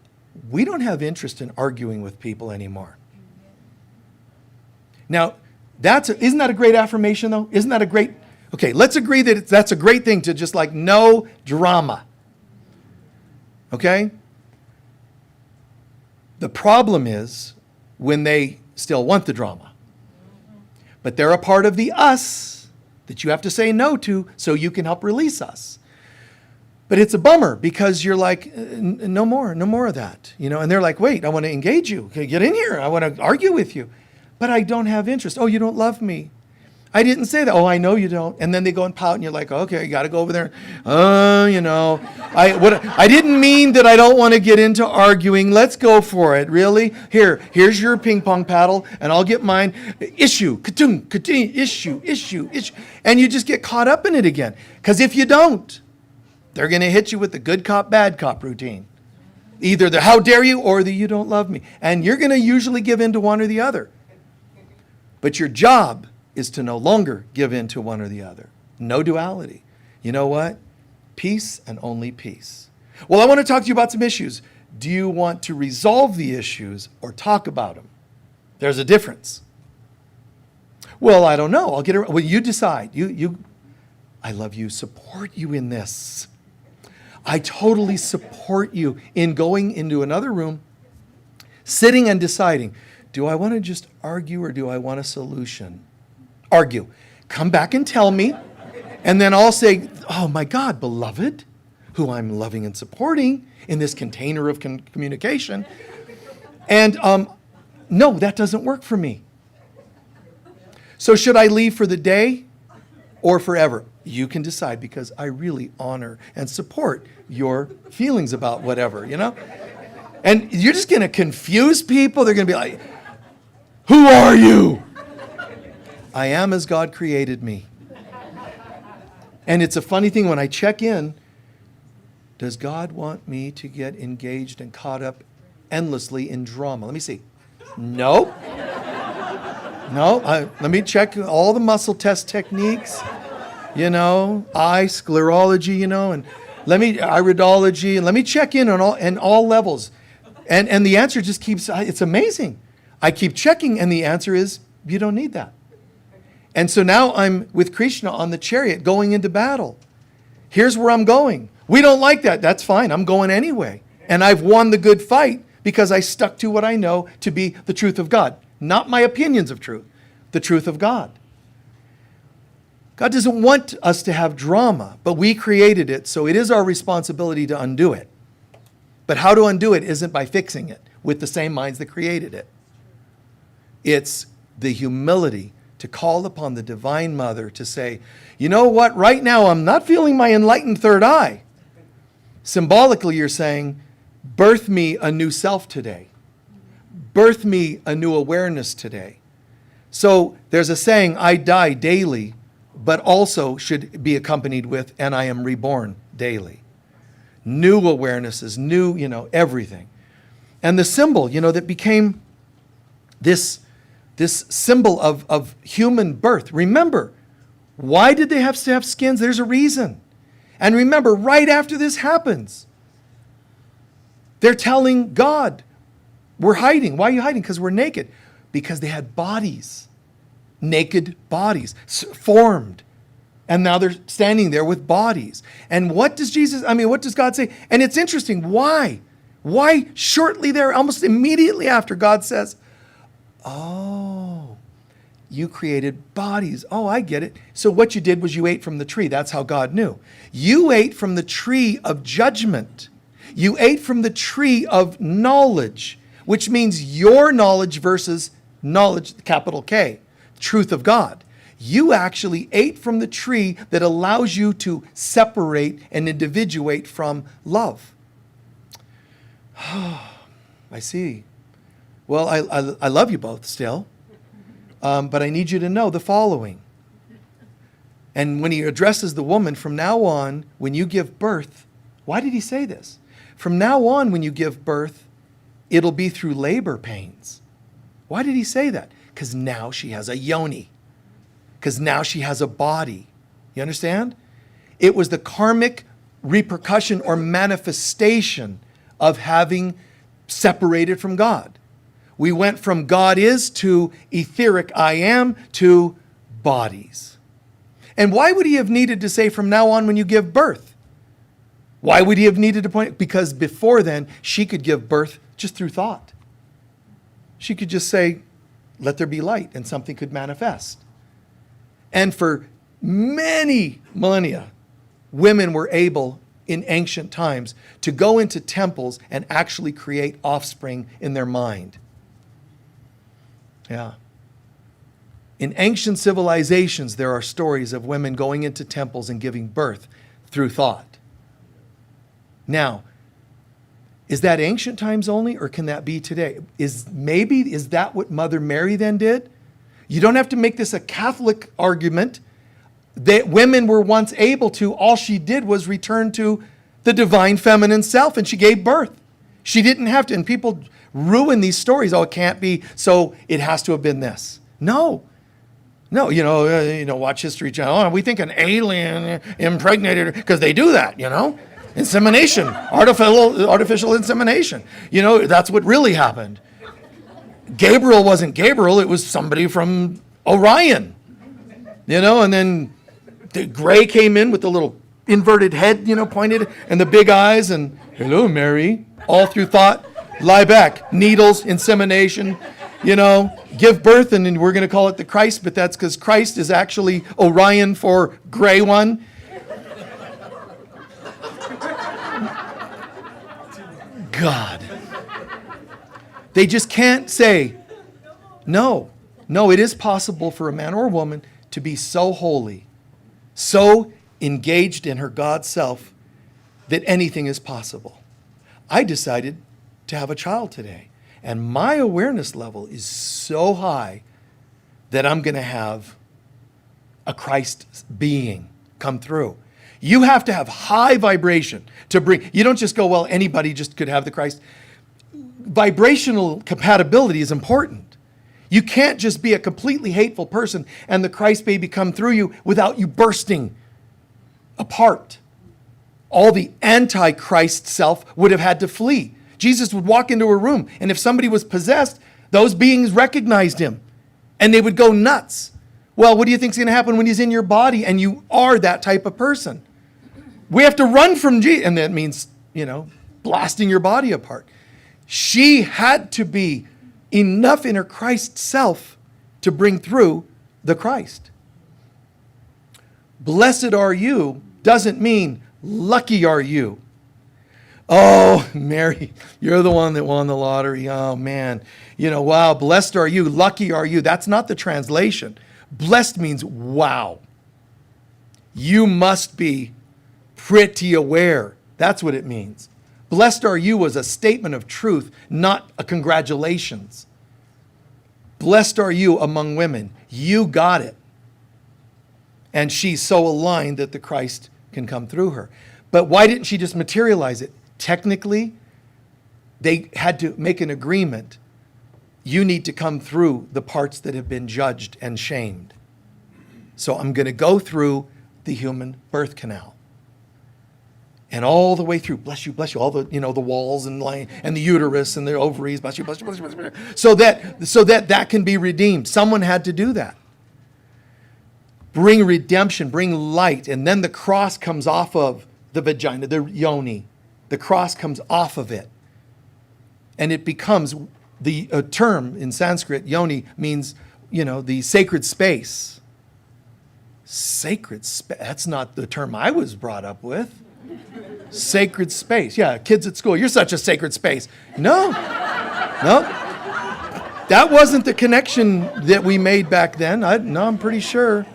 we don't have interest in arguing with people anymore. Now, isn't that a great affirmation, though? Isn't that a great... Okay, let's agree that that's a great thing to just like no drama. Okay? The problem is when they still want the drama. But they're a part of the us that you have to say no to so you can help release us. But it's a bummer because you're like, no more of that. And they're like, wait, I want to engage you. Okay, get in here. I want to argue with you. But I don't have interest. Oh, you don't love me. I didn't say that. Oh, I know you don't. And then they go and pout and you're like, okay, you got to go over there. I didn't mean that I don't want to get into arguing. Let's go for it. Really? Here's your ping pong paddle and I'll get mine. Issue, ka-tung, ka-ting, issue. And you just get caught up in it again. Because if you don't, they're going to hit you with the good cop, bad cop routine. Either the how dare you or the you don't love me. And you're going to usually give in to one or the other. But your job is to no longer give in to one or the other. No duality. You know what? Peace and only peace. Well, I want to talk to you about some issues. Do you want to resolve the issues or talk about them? There's a difference. Well, I don't know. Well, you decide. I love you, support you in this. I totally support you in going into another room, sitting and deciding, do I want to just argue or do I want a solution? Argue. Come back and tell me. And then I'll say, oh my God, beloved, who I'm loving and supporting in this container of communication. And no, that doesn't work for me. So should I leave for the day or forever? You can decide because I really honor and support your feelings about whatever, And you're just going to confuse people. They're going to be like, who are you? I am as God created me. And it's a funny thing when I check in, does God want me to get engaged and caught up endlessly in drama? Let me see. Nope. No, let me check all the muscle test techniques, eye sclerology, and iridology, and let me check in on all levels. And the answer just keeps, it's amazing. I keep checking, and the answer is, you don't need that. And so now I'm with Krishna on the chariot going into battle. Here's where I'm going. We don't like that. That's fine. I'm going anyway. And I've won the good fight because I stuck to what I know to be the truth of God. Not my opinions of truth, the truth of God. God doesn't want us to have drama, but we created it, so it is our responsibility to undo it. But how to undo it isn't by fixing it with the same minds that created it. It's the humility to call upon the Divine Mother to say, you know what, right now I'm not feeling my enlightened third eye. Symbolically, you're saying, birth me a new self today. Birth me a new awareness today. So there's a saying, I die daily, but also should be accompanied with, and I am reborn daily. New awarenesses, new, everything. And the symbol, that became this symbol of human birth. Remember, why did they have to have skins? There's a reason. And remember, right after this happens, they're telling God, we're hiding. Why are you hiding? Because we're naked. Because they had bodies, naked bodies, formed. And now they're standing there with bodies. And what does God say? And it's interesting. Why? Why shortly there, almost immediately after, God says, oh, you created bodies. Oh, I get it. So what you did was you ate from the tree. That's how God knew. You ate from the tree of judgment. You ate from the tree of knowledge, which means your knowledge versus knowledge, capital K, truth of God. You actually ate from the tree that allows you to separate and individuate from love. I see. Well, I love you both still, but I need you to know the following. And when he addresses the woman, from now on, when you give birth, why did he say this? From now on, when you give birth, it'll be through labor pains. Why did he say that? Because now she has a yoni. Because now she has a body. You understand? It was the karmic repercussion or manifestation of having separated from God. We went from God is to etheric I am to bodies. And why would he have needed to say from now on when you give birth? Why would he have needed to point? Because before then, she could give birth just through thought. She could just say, let there be light, and something could manifest. And for many millennia, women were able in ancient times to go into temples and actually create offspring in their mind. Yeah. In ancient civilizations, there are stories of women going into temples and giving birth through thought. Now, is that ancient times only, or can that be today? Is that what Mother Mary then did? You don't have to make this a Catholic argument that women were once able to. All she did was return to the divine feminine self, and she gave birth. She didn't have to. And people ruin these stories. Oh, it can't be, so it has to have been this. No, watch History Channel. Oh, we think an alien impregnated her, because they do that, Insemination, artificial insemination. That's what really happened. Gabriel wasn't Gabriel, it was somebody from Orion. And then the gray came in with the little inverted head, pointed, and the big eyes, and hello, Mary, all through thought, lie back, needles, insemination, give birth, and then we're going to call it the Christ, but that's because Christ is actually Orion for gray one. God. They just can't say, no, it is possible for a man or a woman to be so holy, so engaged in her God self, that anything is possible. I decided to have a child today, and my awareness level is so high that I'm going to have a Christ being come through. You have to have high vibration to bring. You don't just go, well, anybody just could have the Christ. Vibrational compatibility is important. You can't just be a completely hateful person and the Christ baby come through you without you bursting apart. All the anti-Christ self would have had to flee. Jesus would walk into a room, and if somebody was possessed, those beings recognized him, and they would go nuts. Well, what do you think is going to happen when he's in your body and you are that type of person? We have to run from Jesus, and that means, blasting your body apart. She had to be enough in her Christ self to bring through the Christ. Blessed are you doesn't mean lucky are you. Oh, Mary, you're the one that won the lottery. Oh, man. Wow, blessed are you, lucky are you. That's not the translation. Blessed means wow. You must be pretty aware. That's what it means. Blessed are you was a statement of truth, not a congratulations. Blessed are you among women. You got it. And she's so aligned that the Christ can come through her. But why didn't she just materialize it? Technically, they had to make an agreement. You need to come through the parts that have been judged and shamed. So I'm going to go through the human birth canal. And all the way through, bless you, all the, the walls and the uterus and the ovaries, bless you, so that can be redeemed. Someone had to do that. Bring redemption, bring light, and then the cross comes off of the vagina, the yoni. The cross comes off of it. And it becomes, the term in Sanskrit, yoni, means, the sacred space. Sacred space, that's not the term I was brought up with. Sacred space. Yeah, kids at school, you're such a sacred space. No. That wasn't the connection that we made back then. I'm pretty sure.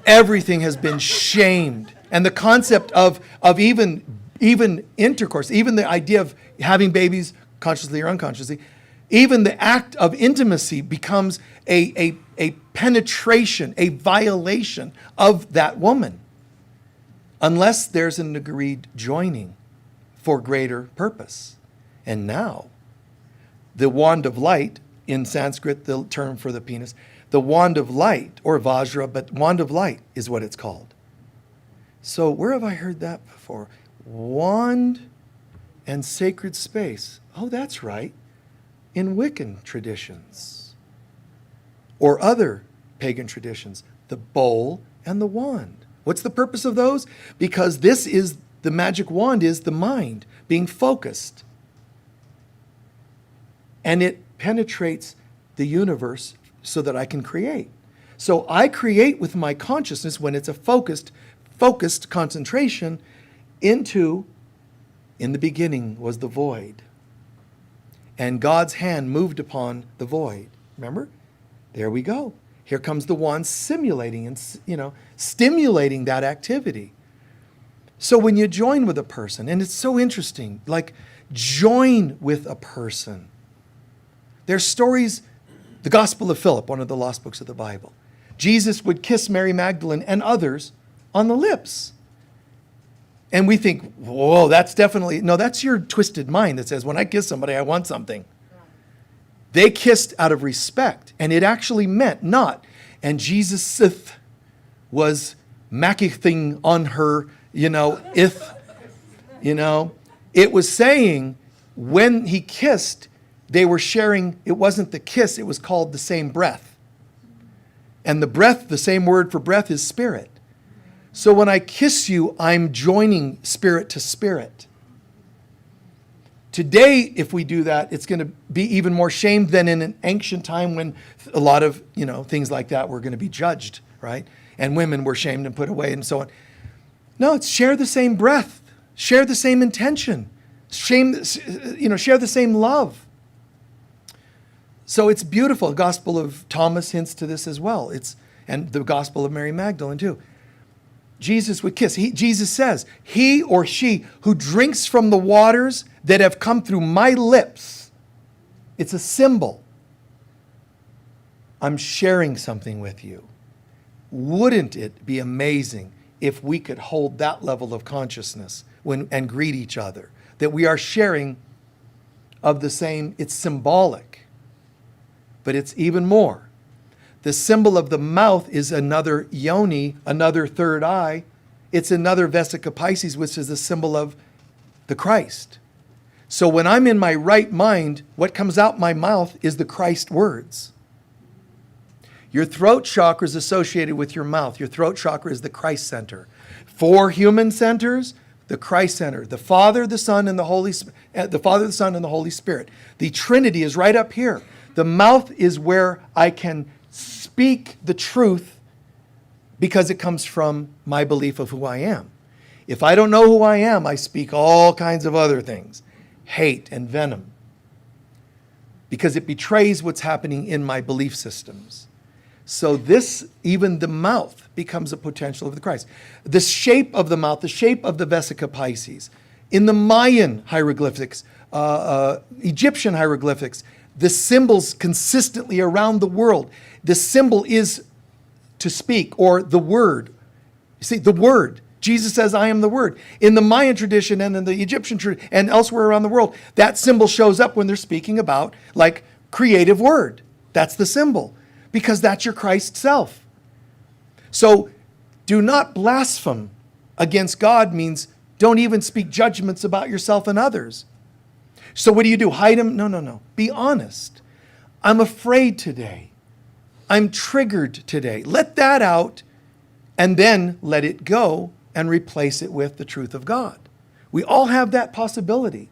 Everything has been shamed. And the concept of even intercourse, even the idea of having babies consciously or unconsciously, even the act of intimacy becomes a penetration, a violation of that woman. Unless there's an agreed joining for greater purpose. And now, the wand of light, in Sanskrit, the term for the penis, the wand of light, or Vajra, but wand of light is what it's called. So where have I heard that before? Wand and sacred space. Oh, that's right. In Wiccan traditions. Or other pagan traditions. The bowl and the wand. What's the purpose of those? Because the magic wand is the mind being focused. And it penetrates the universe so that I can create. So I create with my consciousness when it's a focused concentration into, in the beginning was the void. And God's hand moved upon the void. Remember? There we go. Here comes the wand simulating and, stimulating that activity. So when you join with a person, and it's so interesting, like join with a person. There's stories, the Gospel of Philip, one of the lost books of the Bible. Jesus would kiss Mary Magdalene and others on the lips. And we think, whoa, that's your twisted mind that says, when I kiss somebody, I want something. They kissed out of respect, and it actually meant not. And Jesus was makithing on her, It was saying when he kissed, they were sharing, it wasn't the kiss, it was called the same breath. And the breath, the same word for breath is spirit. So when I kiss you, I'm joining spirit to spirit. Today, if we do that, it's going to be even more shamed than in an ancient time when a lot of, things like that were going to be judged, right? And women were shamed and put away and so on. No, it's share the same breath, share the same intention, share the same love. So it's beautiful. The Gospel of Thomas hints to this as well. And the Gospel of Mary Magdalene too. Jesus would kiss. Jesus says, he or she who drinks from the waters that have come through my lips, it's a symbol. I'm sharing something with you. Wouldn't it be amazing if we could hold that level of consciousness and greet each other? That we are sharing of the same, it's symbolic, but it's even more. The symbol of the mouth is another yoni, another third eye. It's another Vesica Pisces, which is the symbol of the Christ. So when I'm in my right mind, what comes out my mouth is the Christ words. Your throat chakra is associated with your mouth. Your throat chakra is the Christ center. 4 human centers, the Christ center. The Father, the Son, and the Holy Spirit. The Father, the Son, and the Holy Spirit. The Trinity is right up here. The mouth is where I can speak the truth because it comes from my belief of who I am. If I don't know who I am, I speak all kinds of other things, hate and venom, because it betrays what's happening in my belief systems. So this, even the mouth, becomes a potential of the Christ. The shape of the mouth, the shape of the vesica Pisces, in the Mayan hieroglyphics, Egyptian hieroglyphics, the symbols consistently around the world, the symbol is to speak, or the word. You see, the word. Jesus says, I am the word. In the Mayan tradition and in the Egyptian tradition and elsewhere around the world, that symbol shows up when they're speaking about, like, creative word. That's the symbol, because that's your Christ self. So do not blaspheme against God means don't even speak judgments about yourself and others. So what do? Hide them? No. Be honest. I'm afraid today. I'm triggered today. Let that out, and then let it go and replace it with the truth of God. We all have that possibility.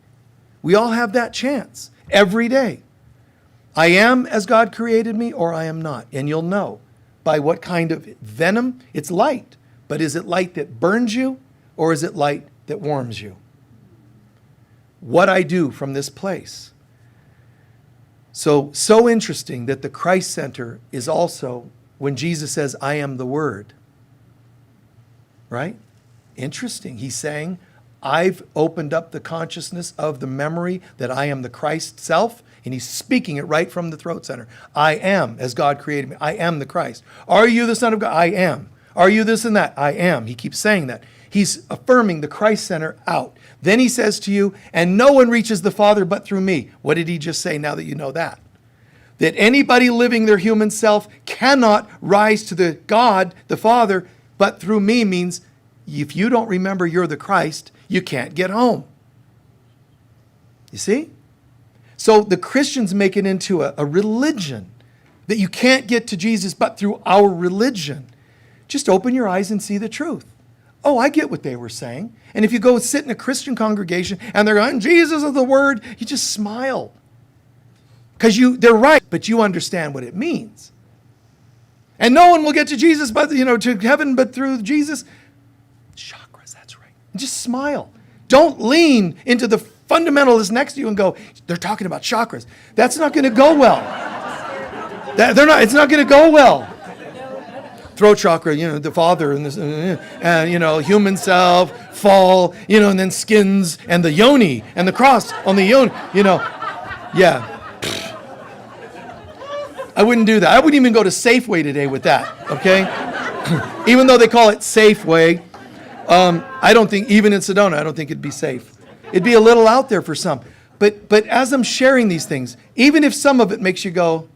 We all have that chance every day. I am as God created me, or I am not. And you'll know by what kind of venom. It's light, but is it light that burns you, or is it light that warms you? What I do from this place. So interesting that the Christ Center is also when Jesus says, I am the Word. Right? Interesting. He's saying, I've opened up the consciousness of the memory that I am the Christ self, and he's speaking it right from the throat center. I am as God created me. I am the Christ. Are you the Son of God? I am. Are you this and that? I am. He keeps saying that. He's affirming the Christ center out. Then he says to you, and no one reaches the Father but through me. What did he just say now that you know that? That anybody living their human self cannot rise to the God, the Father, but through me means if you don't remember you're the Christ, you can't get home. You see? So the Christians make it into a religion that you can't get to Jesus but through our religion. Just open your eyes and see the truth. Oh, I get what they were saying. And if you go sit in a Christian congregation and they're going, Jesus is the Word, you just smile. Because they're right, but you understand what it means. And no one will get to Jesus, but to heaven, but through Jesus. Chakras, that's right. Just smile. Don't lean into the fundamentalist next to you and go, they're talking about chakras. That's not going to go well. It's not going to go well. Throat chakra, the Father and this, human self, fall, and then skins and the yoni and the cross on the yoni, yeah. I wouldn't do that. I wouldn't even go to Safeway today with that, okay? Even though they call it Safeway, I don't think, even in Sedona, I don't think it'd be safe. It'd be a little out there for some. But as I'm sharing these things, even if some of it makes you go,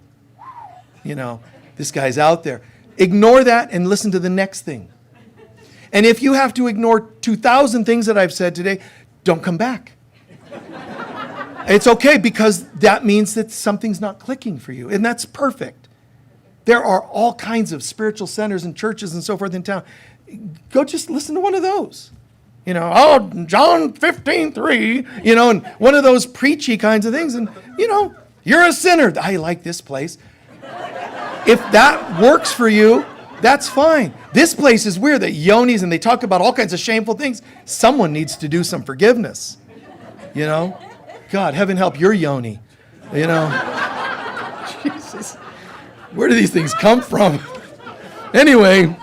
this guy's out there, ignore that and listen to the next thing. And if you have to ignore 2,000 things that I've said today, don't come back. It's okay, because that means that something's not clicking for you, and that's perfect. There are all kinds of spiritual centers and churches and so forth in town. Go just listen to one of those. John 15:3, and one of those preachy kinds of things. And, you're a sinner. I like this place. If that works for you, that's fine. This place is weird, that yonis, and they talk about all kinds of shameful things. Someone needs to do some forgiveness, God, heaven help your yoni, Jesus, where do these things come from? Anyway,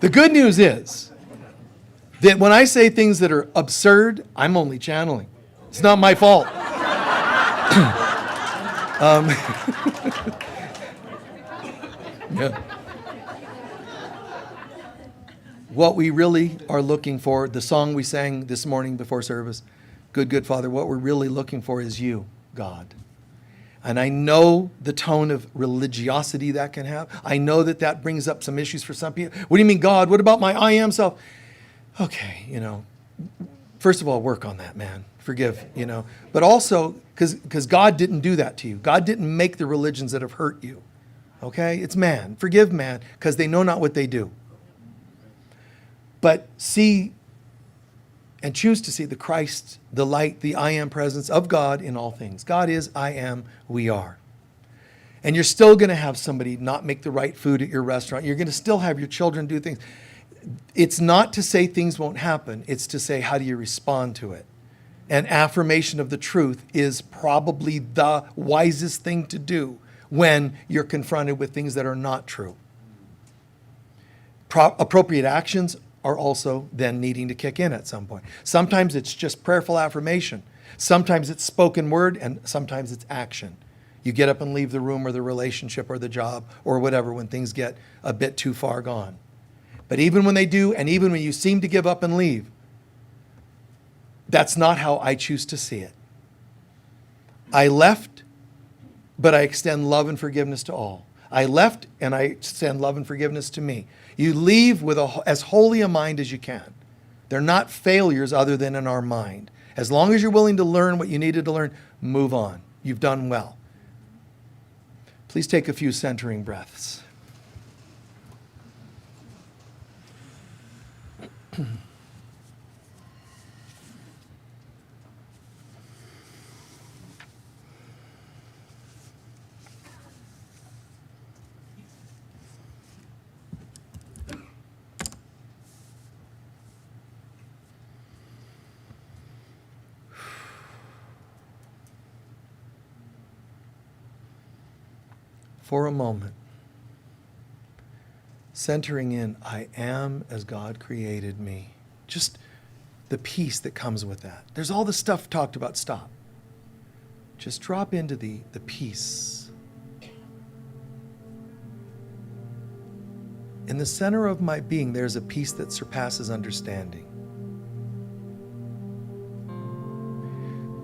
the good news is that when I say things that are absurd, I'm only channeling. It's not my fault. Yeah. What we really are looking for, the song we sang this morning before service, Good Father, what we're really looking for is you, God. And I know the tone of religiosity that can have. I know that brings up some issues for some people. What do you mean, God? What about my I am self? Okay, first of all, work on that, man. Forgive, But also, because God didn't do that to you. God didn't make the religions that have hurt you. Okay? It's man. Forgive man, because they know not what they do. But see and choose to see the Christ, the light, the I am presence of God in all things. God is, I am, we are. And you're still going to have somebody not make the right food at your restaurant. You're going to still have your children do things. It's not to say things won't happen. It's to say, how do you respond to it? And affirmation of the truth is probably the wisest thing to do when you're confronted with things that are not true. Appropriate actions are also then needing to kick in at some point. Sometimes it's just prayerful affirmation. Sometimes it's spoken word, and sometimes it's action. You get up and leave the room or the relationship or the job or whatever when things get a bit too far gone. But even when they do, and even when you seem to give up and leave, that's not how I choose to see it. I left, but I extend love and forgiveness to all. I left, and I extend love and forgiveness to me. You leave with as holy a mind as you can. They're not failures other than in our mind. As long as you're willing to learn what you needed to learn, move on. You've done well. Please take a few centering breaths. For a moment, centering in, I am as God created me. Just the peace that comes with that. There's all the stuff talked about, stop. Just drop into the peace. In the center of my being, there's a peace that surpasses understanding.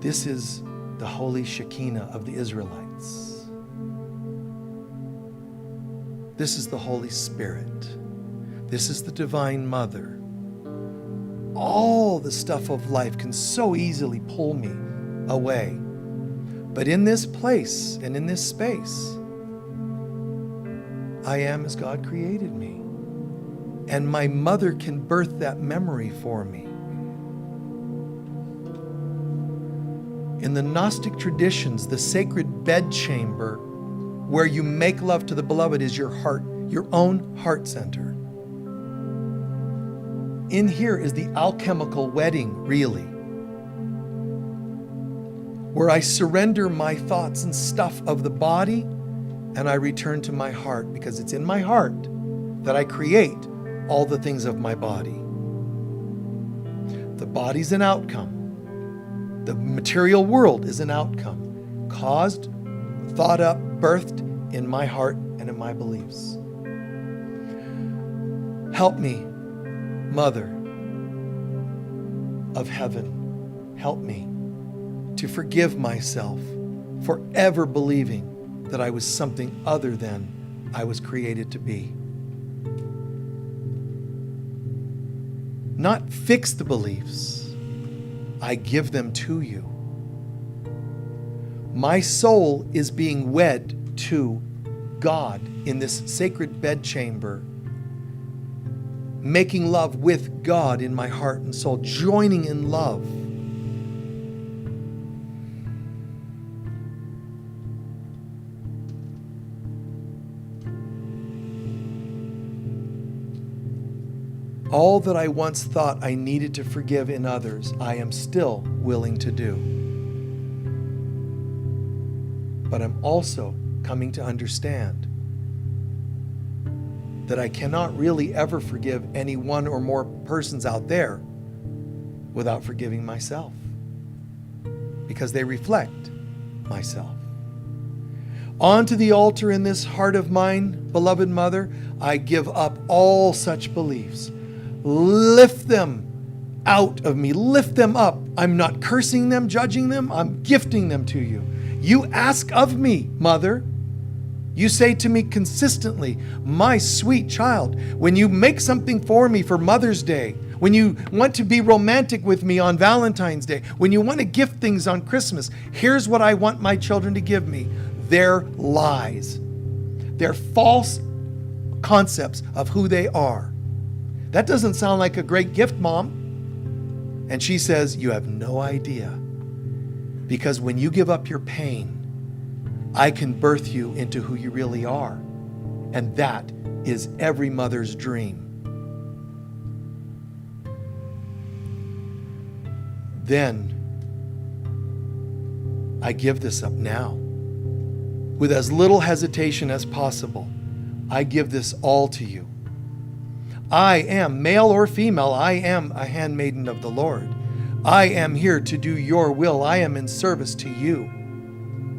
This is the holy Shekinah of the Israelites. This is the Holy Spirit. This is the Divine Mother. All the stuff of life can so easily pull me away. But in this place and in this space, I am as God created me. And my mother can birth that memory for me. In the Gnostic traditions, the sacred bedchamber where you make love to the beloved is your heart, your own heart center. In here is the alchemical wedding, really, where I surrender my thoughts and stuff of the body and I return to my heart, because it's in my heart that I create all the things of my body. The body's an outcome. The material world is an outcome, caused, thought up, birthed in my heart and in my beliefs. Help me, Mother of Heaven, help me to forgive myself for ever believing that I was something other than I was created to be. Not fix the beliefs, I give them to you. My soul is being wed to God in this sacred bedchamber, making love with God in my heart and soul, joining in love. All that I once thought I needed to forgive in others, I am still willing to do. But I'm also coming to understand that I cannot really ever forgive any one or more persons out there without forgiving myself, because they reflect myself. Onto the altar in this heart of mine, beloved Mother, I give up all such beliefs. Lift them out of me. Lift them up. I'm not cursing them, judging them. I'm gifting them to you. You ask of me, Mother. You say to me consistently, my sweet child, when you make something for me for Mother's Day, when you want to be romantic with me on Valentine's Day, when you want to gift things on Christmas, here's what I want my children to give me. Their lies. Their false concepts of who they are. That doesn't sound like a great gift, Mom. And she says, you have no idea. Because when you give up your pain, I can birth you into who you really are. And that is every mother's dream. Then I give this up now. With as little hesitation as possible, I give this all to you. I am, male or female, I am a handmaiden of the Lord. I am here to do your will. I am in service to you,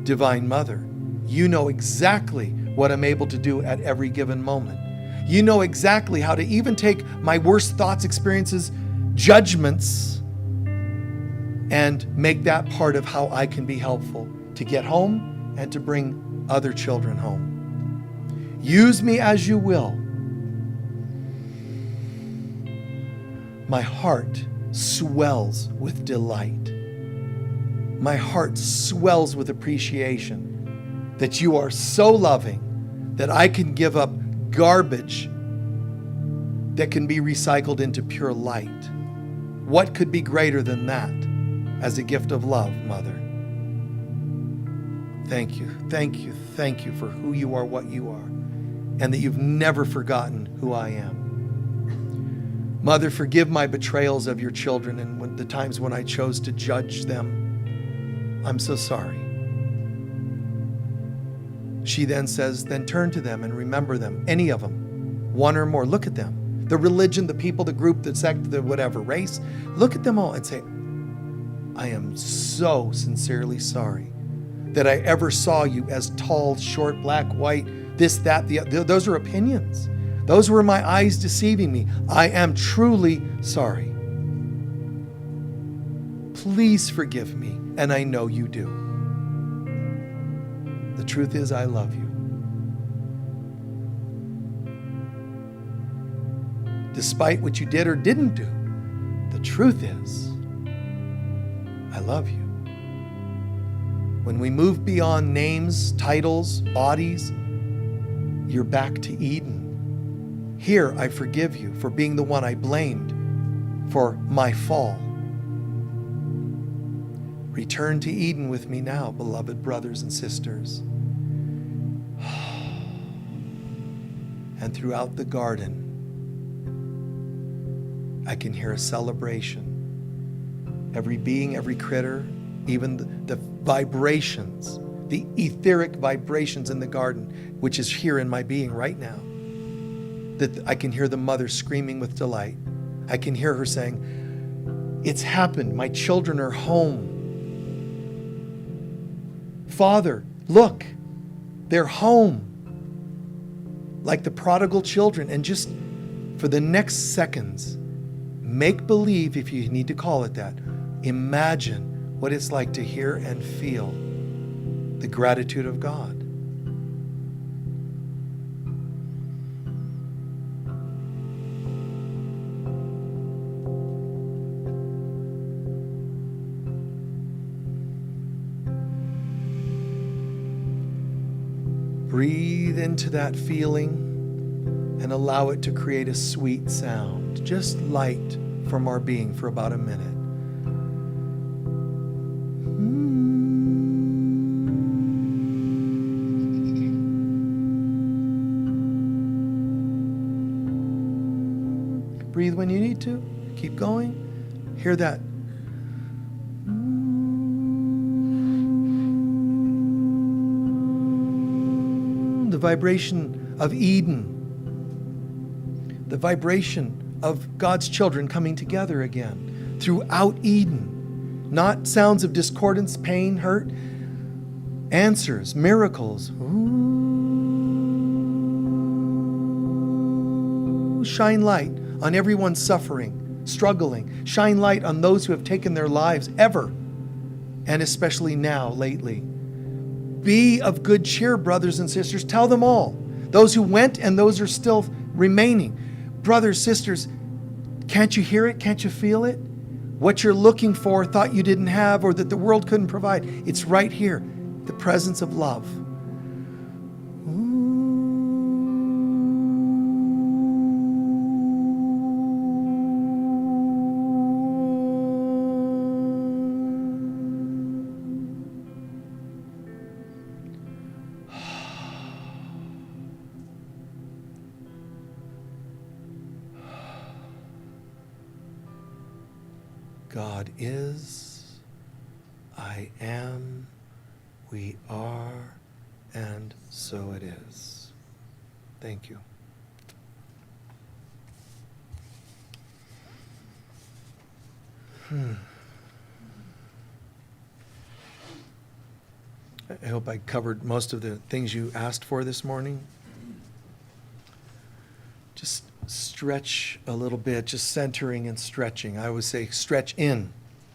Divine Mother. You know exactly what I'm able to do at every given moment. You know exactly how to even take my worst thoughts, experiences, judgments, and make that part of how I can be helpful to get home and to bring other children home. Use me as you will. My heart swells with delight. My heart swells with appreciation that you are so loving that I can give up garbage that can be recycled into pure light. What could be greater than that as a gift of love, Mother? Thank you, thank you, thank you for who you are, what you are, and that you've never forgotten who I am. Mother, forgive my betrayals of your children and the times when I chose to judge them. I'm so sorry. She then says, then turn to them and remember them, any of them, one or more. Look at them. The religion, the people, the group, the sect, the whatever, race. Look at them all and say, I am so sincerely sorry that I ever saw you as tall, short, black, white, this, that, the other. Those are opinions. Those were my eyes deceiving me. I am truly sorry. Please forgive me, and I know you do. The truth is, I love you. Despite what you did or didn't do, the truth is, I love you. When we move beyond names, titles, bodies, you're back to Eden. Here, I forgive you for being the one I blamed for my fall. Return to Eden with me now, beloved brothers and sisters. And throughout the garden, I can hear a celebration. Every being, every critter, even the vibrations, the etheric vibrations in the garden, which is here in my being right now, that I can hear the mother screaming with delight. I can hear her saying, it's happened. My children are home. Father, look, they're home. Like the prodigal children. And just for the next seconds, make believe, if you need to call it that, imagine what it's like to hear and feel the gratitude of God. Breathe into that feeling and allow it to create a sweet sound, just light from our being for about a minute. Breathe when you need to. Keep going. Hear that. The vibration of Eden. The vibration of God's children coming together again throughout Eden. Not sounds of discordance, pain, hurt. Answers, miracles. Ooh. Shine light on everyone suffering, struggling. Shine light on those who have taken their lives ever, and especially now, lately. Be of good cheer, brothers and sisters. Tell them all. Those who went and those who are still remaining. Brothers, sisters, can't you hear it? Can't you feel it? What you're looking for, thought you didn't have, or that the world couldn't provide. It's right here. The presence of love. God is, I am, we are, and so it is. Thank you. I hope I covered most of the things you asked for this morning. Just stretch a little bit, just centering and stretching. I always say stretch in,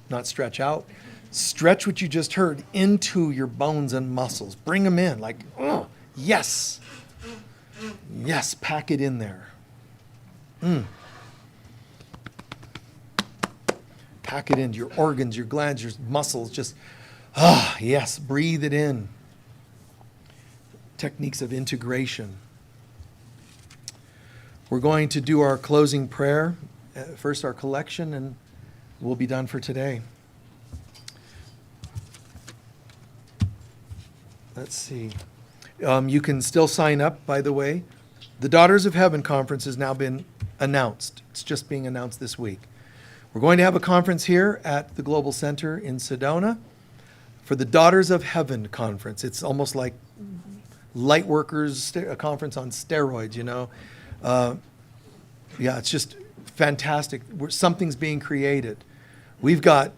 not stretch out. Stretch what you just heard into your bones and muscles. Bring them in like, oh, yes. Yes, pack it in there. Pack it into your organs, your glands, your muscles. Just, yes, breathe it in. Techniques of integration. We're going to do our closing prayer, first our collection, and we'll be done for today. Let's see. You can still sign up, by the way. The Daughters of Heaven conference has now been announced. It's just being announced this week. We're going to have a conference here at the Global Center in Sedona for the Daughters of Heaven conference. It's almost like light workers, a conference on steroids, you know. Yeah, it's just fantastic. Something's being created. We've got,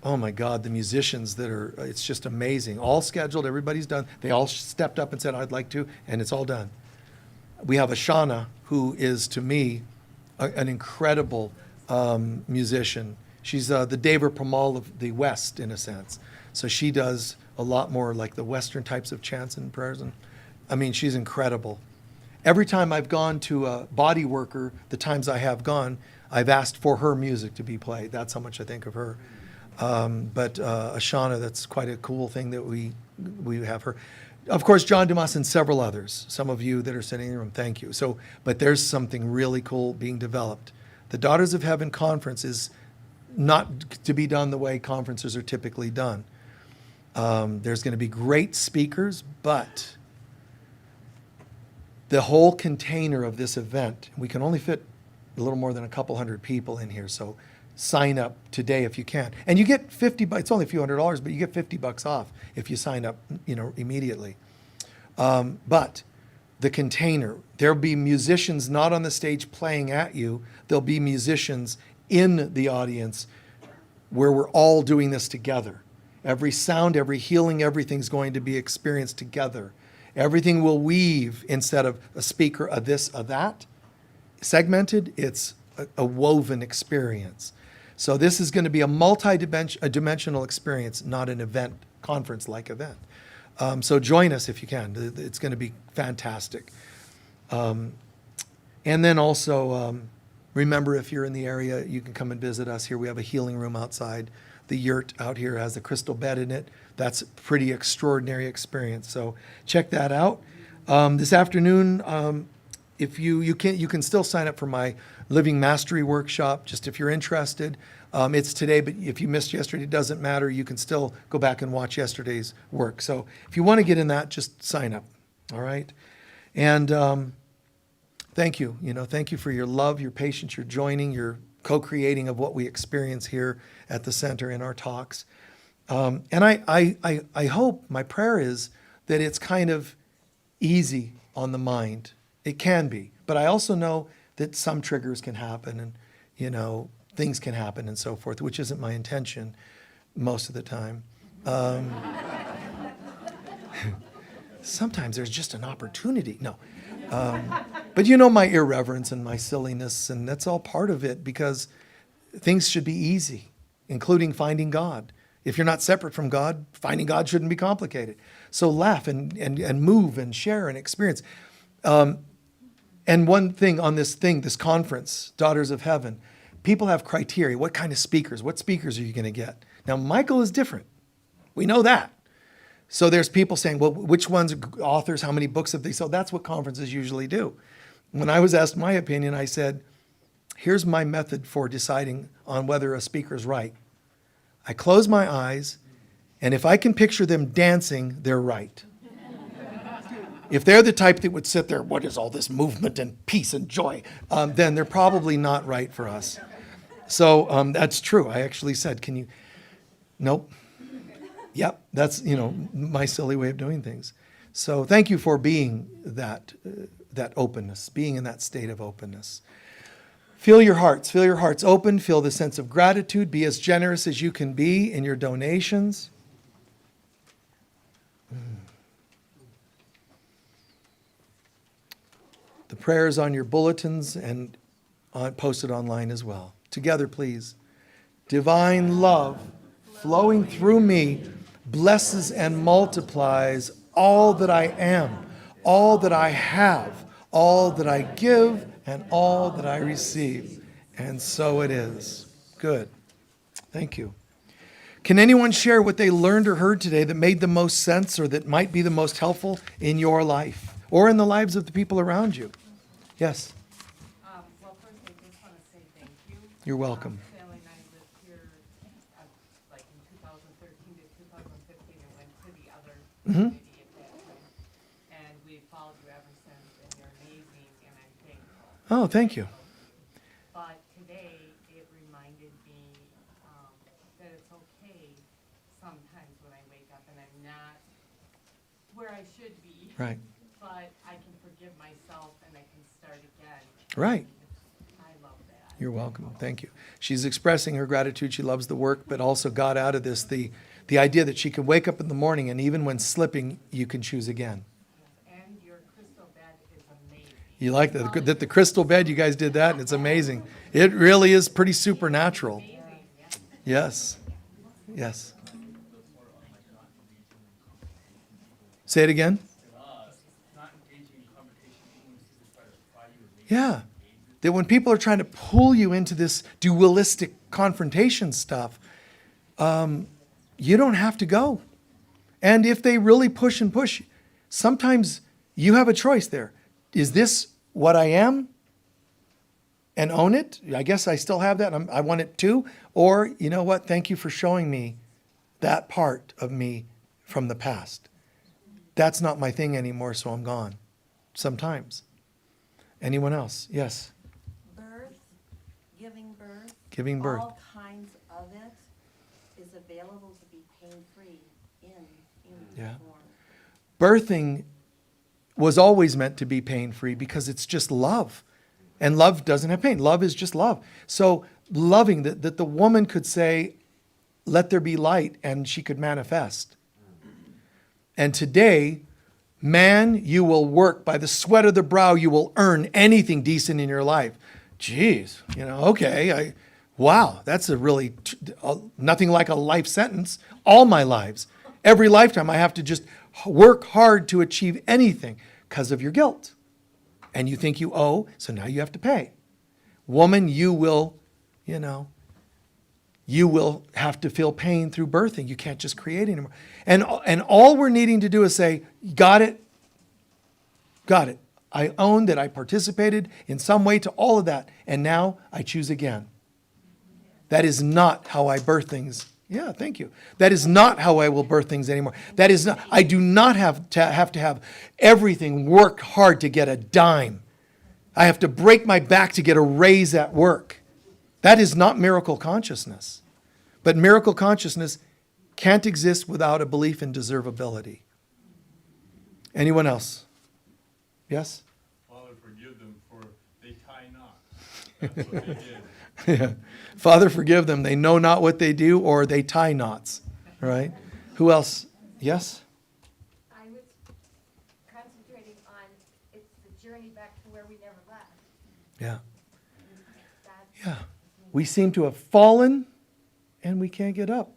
oh my God, the musicians that are, it's just amazing. All scheduled, everybody's done. They all stepped up and said, I'd like to, and it's all done. We have Ashana, who is, to me, an incredible musician. She's the Dever Pamal of the West, in a sense. So she does a lot more like the Western types of chants and prayers. And I mean, she's incredible. Every time I've gone to a body worker, the times I have gone, I've asked for her music to be played. That's how much I think of her. But Ashana, that's quite a cool thing that we have her. Of course, John Dumas and several others. Some of you that are sitting in the room, thank you. So, but there's something really cool being developed. The Daughters of Heaven conference is not to be done the way conferences are typically done. There's going to be great speakers, but the whole container of this event, we can only fit a little more than a couple hundred people in here, so sign up today if you can. And you get $50, it's only a few $100s, but you get $50 off if you sign up, immediately. But the container, there'll be musicians not on the stage playing at you. There'll be musicians in the audience where we're all doing this together. Every sound, every healing, everything's going to be experienced together. Everything will weave instead of a speaker, a this, a that. Segmented, it's a woven experience. So this is going to be a multi-dimensional experience, not an event, conference-like event. So join us if you can. It's going to be fantastic. And then also, remember, if you're in the area, you can come and visit us here. We have a healing room outside. The yurt out here has a crystal bed in it. That's a pretty extraordinary experience. So check that out. This afternoon, if you can still sign up for my Living Mastery workshop, just if you're interested. It's today, but if you missed yesterday, it doesn't matter. You can still go back and watch yesterday's work. So if you want to get in that, just sign up. All right. And thank you. Thank you for your love, your patience, your joining, your co-creating of what we experience here at the center in our talks. And I hope, my prayer is that it's kind of easy on the mind. It can be, but I also know that some triggers can happen and, things can happen and so forth, which isn't my intention most of the time. Sometimes there's just an opportunity. No. But my irreverence and my silliness, and that's all part of it because things should be easy, including finding God. If you're not separate from God, finding God shouldn't be complicated. So laugh and move and share and experience. And one thing on this conference, Daughters of Heaven, people have criteria. What kind of speakers? What speakers are you going to get? Now, Michael is different. We know that. So there's people saying, well, which ones are authors? How many books have they sold? That's what conferences usually do. When I was asked my opinion, I said, here's my method for deciding on whether a speaker's right. I close my eyes, and if I can picture them dancing, they're right. If they're the type that would sit there, what is all this movement and peace and joy, then they're probably not right for us. So that's true. I actually said, can you? Nope. Yep. That's, my silly way of doing things. So thank you for being that openness, being in that state of openness. Feel your hearts open. Feel the sense of gratitude. Be as generous as you can be in your donations. The prayers on your bulletins and posted online as well. Together, please. Divine love flowing through me blesses and multiplies all that I am, all that I have, all that I give, and all that I receive. And so it is. Good. Thank you. Can anyone share what they learned or heard today that made the most sense or that might be the most helpful in your life or in the lives of the people around you? Yes. Well, first, I just want to say thank you. You're welcome. Sally and I lived here, like in 2013 to 2015, and went to the other community at that time. And we've followed you ever since, and you're amazing, and I'm thankful. Oh, thank you. But today, it reminded me that it's okay sometimes when I wake up and I'm not where I should be. Right. But I can forgive myself and I can start again. Right. I love that. You're welcome. Thank you. She's expressing her gratitude. She loves the work, but also got out of this the idea that she can wake up in the morning and even when slipping, you can choose again. And your crystal bed is amazing. You like that the crystal bed, you guys did that, and it's amazing. It really is pretty supernatural. Yes. Yes. Say it again. Yeah. That when people are trying to pull you into this dualistic confrontation stuff, you don't have to go. And if they really push and push, sometimes you have a choice there. Is this what I am? And own it? I guess I still have that. I want it too. Or, you know what? Thank you for showing me that part of me from the past. That's not my thing anymore, so I'm gone. Sometimes. Anyone else? Yes. Birth, giving birth. Giving birth. All kinds of it is available to be pain-free in Yeah. form. Birthing was always meant to be pain-free because it's just love. And love doesn't have pain. Love is just love. So loving that the woman could say, let there be light, and she could manifest. And today, man, you will work by the sweat of the brow. You will earn anything decent in your life. Jeez, okay. Wow, that's a really, nothing like a life sentence. All my lives. Every lifetime I have to just work hard to achieve anything because of your guilt. And you think you owe, so now you have to pay. Woman, you will have to feel pain through birthing. You can't just create anymore. And all we're needing to do is say, got it. I own that I participated in some way to all of that. And now I choose again. That is not how I birth things. Yeah, thank you. That is not how I will birth things anymore. That is not, I do not have to have everything work hard to get a dime. I have to break my back to get a raise at work. That is not miracle consciousness. But miracle consciousness can't exist without a belief in deservability. Anyone else? Yes? Father, forgive them for they tie not. That's what they did. Yeah. Father, forgive them. They know not what they do, or they tie knots. Right? Who else? Yes? I was concentrating on it's the journey back to where we never left. Yeah. That's Yeah. We seem to have fallen and we can't get up.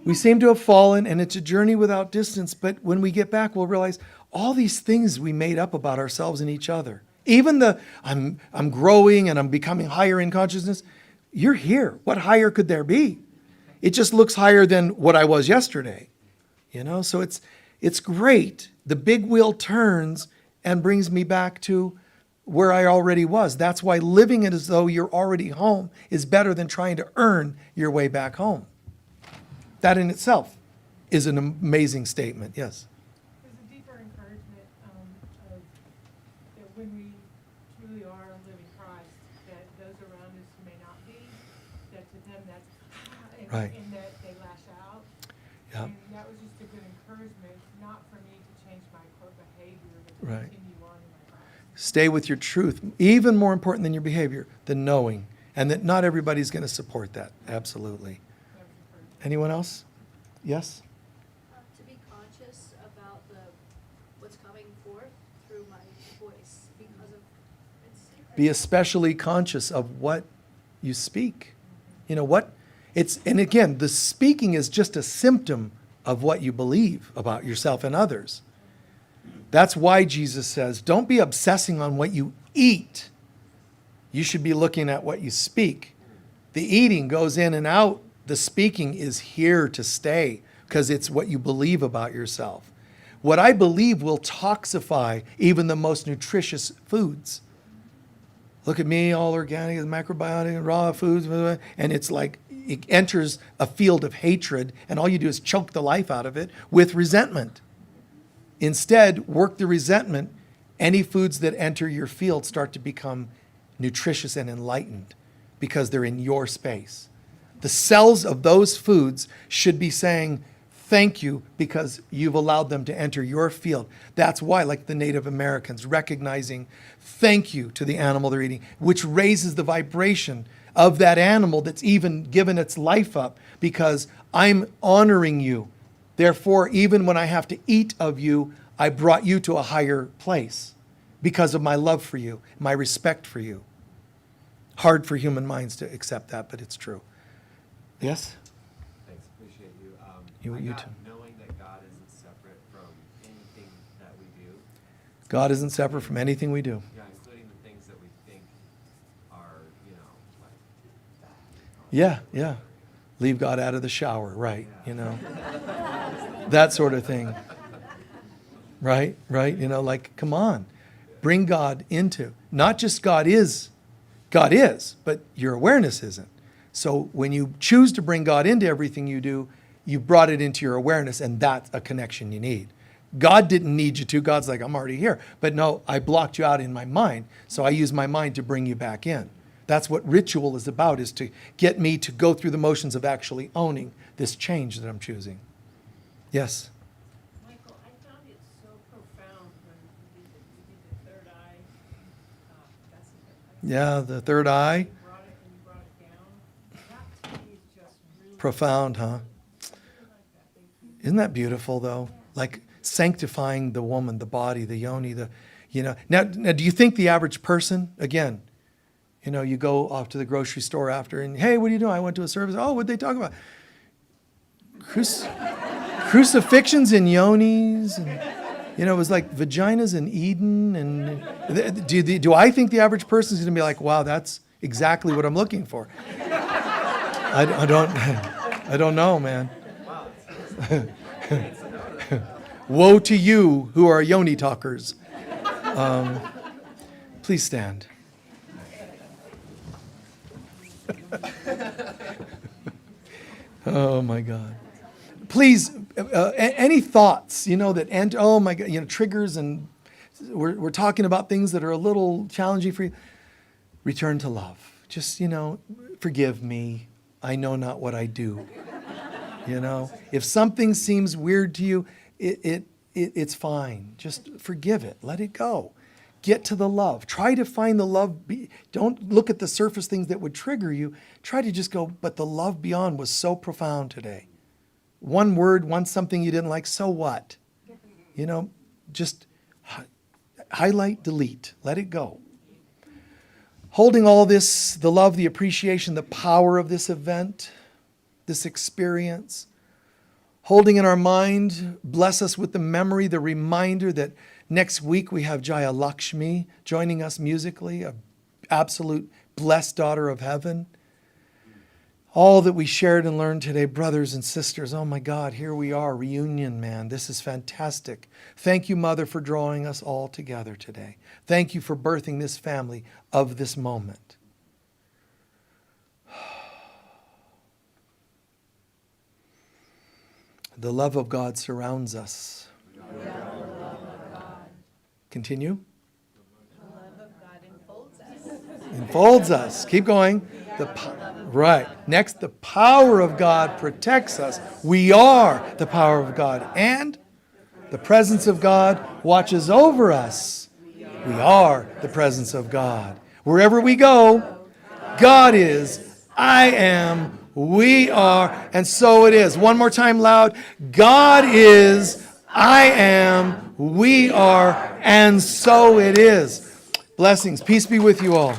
We seem to have fallen and it's a journey without distance, but when we get back, we'll realize all these things we made up about ourselves and each other. Even the I'm growing and I'm becoming higher in consciousness. You're here. What higher could there be? It just looks higher than what I was yesterday. So it's great. The big wheel turns and brings me back to where I already was. That's why living it as though you're already home is better than trying to earn your way back home. That in itself is an amazing statement. Yes. There's a deeper encouragement of that when we truly are living Christ, that those around us that's, Right. and that they lash out. Yeah. And that was just a good encouragement, not for me to change my core behavior, but to Right. continue on in my life. Stay with your truth. Even more important than your behavior, the knowing. And that not everybody's going to support that. Absolutely. That was encouraging. Anyone else? Yes? To be conscious about what's coming forth through my voice because of Be especially conscious of what you speak. You know what? And again, the speaking is just a symptom of what you believe about yourself and others. That's why Jesus says, don't be obsessing on what you eat. You should be looking at what you speak. The eating goes in and out. The speaking is here to stay because it's what you believe about yourself. What I believe will toxify even the most nutritious foods. Look at me, all organic, macrobiotic, raw foods, and it's like it enters a field of hatred, and all you do is choke the life out of it with resentment. Instead, work the resentment. Any foods that enter your field start to become nutritious and enlightened because they're in your space. The cells of those foods should be saying, thank you, because you've allowed them to enter your field. That's why, like the Native Americans, recognizing thank you to the animal they're eating, which raises the vibration of that animal that's even given its life up, because I'm honoring you. Therefore, even when I have to eat of you, I brought you to a higher place because of my love for you, my respect for you. Hard for human minds to accept that, but it's true. Yes? Thanks, appreciate you. You I got too. knowing that God isn't separate from anything that we do. God isn't separate from anything we do. Yeah, including the things that we think are, like Yeah. Leave God out of the shower, right, that sort of thing. Right, like, come on. Bring God into, not just God is, but your awareness isn't. So when you choose to bring God into everything you do, you brought it into your awareness, and that's a connection you need. God didn't need you to. God's like, I'm already here. But no, I blocked you out in my mind, so I use my mind to bring you back in. That's what ritual is about, is to get me to go through the motions of actually owning this change that I'm choosing. Yes? Michael, I found it so profound when you did the third eye. That's Yeah, the third eye. you brought it down. That to me is just really Profound, huh? Isn't that beautiful, though? Like sanctifying the woman, the body, the yoni, Now, do you think the average person, again, you go off to the grocery store after and, hey, what are you doing? I went to a service. Oh, what'd they talk about? Crucifixions and yonis. And, it was like vaginas in Eden. And do I think the average person is going to be like, wow, that's exactly what I'm looking for? I don't know, man. Woe to you who are yoni talkers. Please stand. Oh my God. Please, any thoughts, that end, oh my God, triggers, and we're talking about things that are a little challenging for you. Return to love. Just, forgive me. I know not what I do. If something seems weird to you, it's fine. Just forgive it. Let it go. Get to the love. Try to find the love. Don't look at the surface things that would trigger you. Try to just go, but the love beyond was so profound today. One word, something you didn't like, so what? Just highlight, delete. Let it go. Holding all this, the love, the appreciation, the power of this event, this experience. Holding in our mind, bless us with the memory, the reminder that next week we have Jaya Lakshmi joining us musically, an absolute blessed daughter of heaven. All that we shared and learned today, brothers and sisters, oh my God, here we are, reunion, man. This is fantastic. Thank you, Mother, for drawing us all together today. Thank you for birthing this family of this moment. The love of God surrounds us. Continue. The love of God enfolds us. Enfolds us. Keep going. Right. Next, the power of God protects us. We are the power of God. And the presence of God watches over us. We are the presence of God. Wherever we go, God is, I am, we are, and so it is. One more time loud. God is, I am, we are, and so it is. Blessings. Peace be with you all.